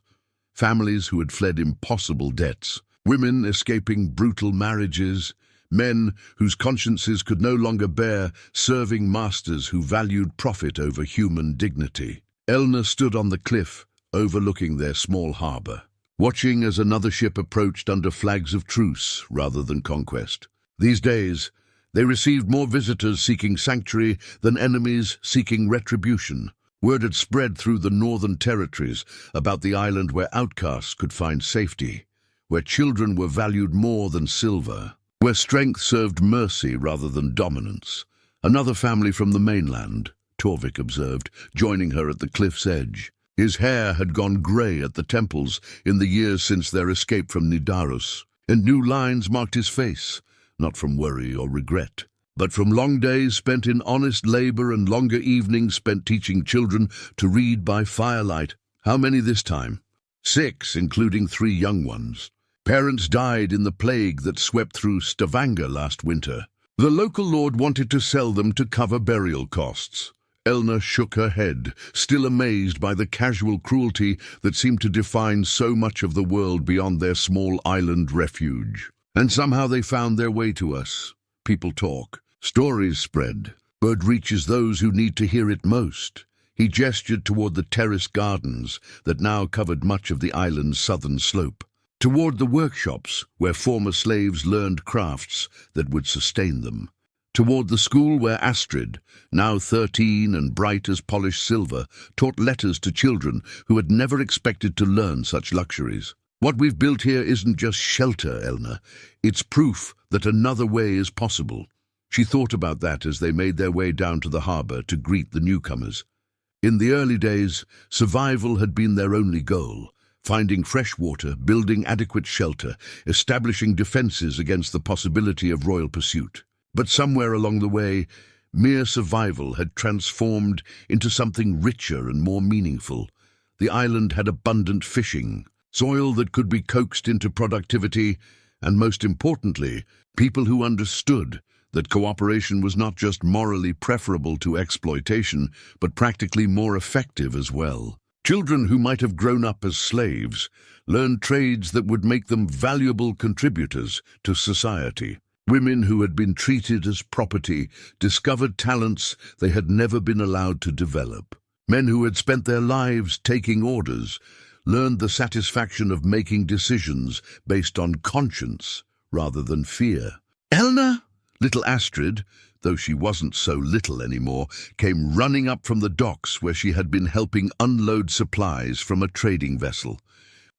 Families who had fled impossible debts, women escaping brutal marriages, men whose consciences could no longer bear serving masters who valued profit over human dignity. Elna stood on the cliff, overlooking their small harbor, watching as another ship approached under flags of truce rather than conquest. These days, they received more visitors seeking sanctuary than enemies seeking retribution. Word had spread through the northern territories about the island where outcasts could find safety, where children were valued more than silver, where strength served mercy rather than dominance. "Another family from the mainland," Torvik observed, joining her at the cliff's edge. His hair had gone grey at the temples in the years since their escape from Nidaros, and new lines marked his face, not from worry or regret, but from long days spent in honest labor and longer evenings spent teaching children to read by firelight. "How many this time?" 6, including 3 young ones. "Parents died in the plague that swept through Stavanger last winter. The local lord wanted to sell them to cover burial costs." Elna shook her head, still amazed by the casual cruelty that seemed to define so much of the world beyond their small island refuge. "And somehow they found their way to us. People talk. Stories spread. Word reaches those who need to hear it most." He gestured toward the terraced gardens that now covered much of the island's southern slope, toward the workshops where former slaves learned crafts that would sustain them, toward the school where Astrid, now 13 and bright as polished silver, taught letters to children who had never expected to learn such luxuries. "What we've built here isn't just shelter, Elna. It's proof that another way is possible." She thought about that as they made their way down to the harbor to greet the newcomers. In the early days, survival had been their only goal, finding fresh water, building adequate shelter, establishing defenses against the possibility of royal pursuit. But somewhere along the way, mere survival had transformed into something richer and more meaningful. The island had abundant fishing, soil that could be coaxed into productivity, and most importantly, people who understood that cooperation was not just morally preferable to exploitation, but practically more effective as well. Children who might have grown up as slaves learned trades that would make them valuable contributors to society. Women who had been treated as property discovered talents they had never been allowed to develop. Men who had spent their lives taking orders learned the satisfaction of making decisions based on conscience rather than fear. Elna, little Astrid, though she wasn't so little anymore, came running up from the docks where she had been helping unload supplies from a trading vessel.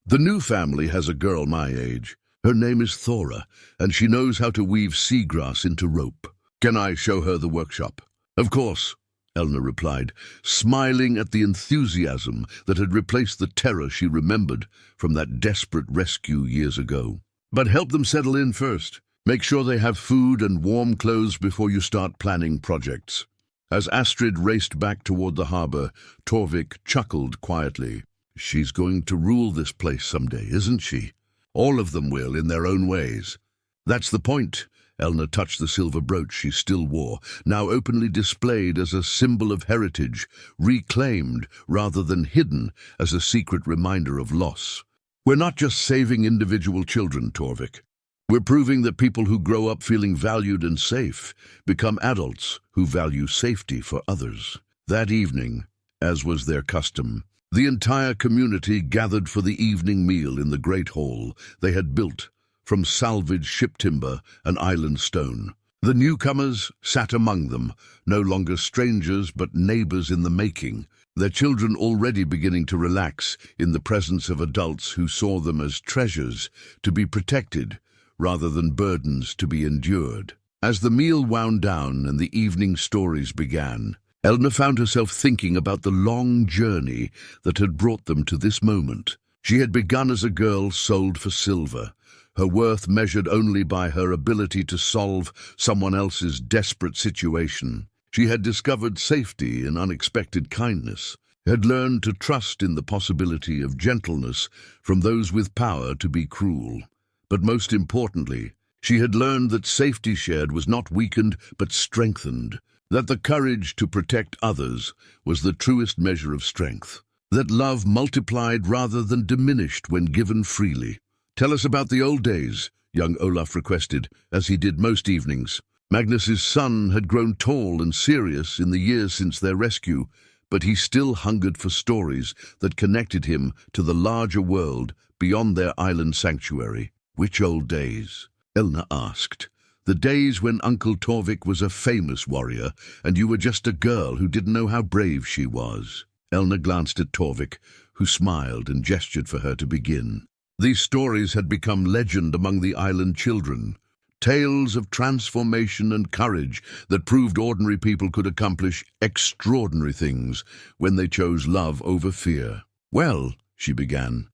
The new family has a girl my age. Her name is Thora, and she knows how to weave seagrass into rope. Can I show her the workshop? Of course, Elna replied, smiling at the enthusiasm that had replaced the terror she remembered from that desperate rescue years ago. But help them settle in first. Make sure they have food and warm clothes before you start planning projects. As Astrid raced back toward the harbor, Torvik chuckled quietly. She's going to rule this place someday, isn't she? All of them will, in their own ways. That's the point. Elna touched the silver brooch she still wore, now openly displayed as a symbol of heritage, reclaimed rather than hidden as a secret reminder of loss. We're not just saving individual children, Torvik. We're proving that people who grow up feeling valued and safe become adults who value safety for others. That evening, as was their custom, the entire community gathered for the evening meal in the great hall they had built from salvaged ship timber and island stone. The newcomers sat among them, no longer strangers but neighbors in the making, their children already beginning to relax in the presence of adults who saw them as treasures to be protected rather than burdens to be endured. As the meal wound down and the evening stories began, Elna found herself thinking about the long journey that had brought them to this moment. She had begun as a girl sold for silver, her worth measured only by her ability to solve someone else's desperate situation. She had discovered safety in unexpected kindness, had learned to trust in the possibility of gentleness from those with power to be cruel. But most importantly, she had learned that safety shared was not weakened but strengthened, that the courage to protect others was the truest measure of strength, that love multiplied rather than diminished when given freely. Tell us about the old days, young Olaf requested, as he did most evenings. Magnus's son had grown tall and serious in the years since their rescue, but he still hungered for stories that connected him to the larger world beyond their island sanctuary. Which old days? Elna asked. The days when Uncle Torvik was a famous warrior, and you were just a girl who didn't know how brave she was. Elna glanced at Torvik, who smiled and gestured for her to begin. These stories had become legend among the island children, tales of transformation and courage that proved ordinary people could accomplish extraordinary things when they chose love over fear. Well, she began,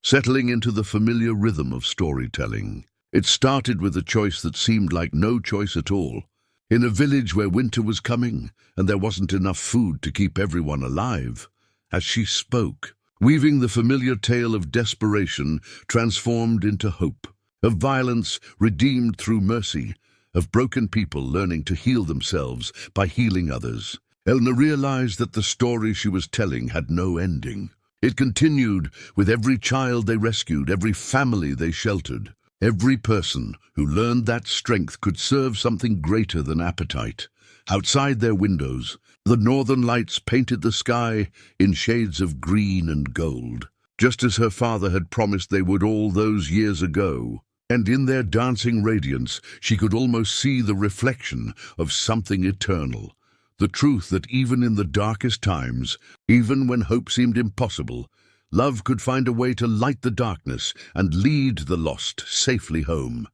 settling into the familiar rhythm of storytelling. It started with a choice that seemed like no choice at all. In a village where winter was coming and there wasn't enough food to keep everyone alive. As she spoke, weaving the familiar tale of desperation transformed into hope, of violence redeemed through mercy, of broken people learning to heal themselves by healing others. Elna realized that the story she was telling had no ending. It continued with every child they rescued, every family they sheltered, every person who learned that strength could serve something greater than appetite. Outside their windows, the northern lights painted the sky in shades of green and gold, just as her father had promised they would all those years ago. And in their dancing radiance, she could almost see the reflection of something eternal. The truth that even in the darkest times, even when hope seemed impossible, love could find a way to light the darkness and lead the lost safely home.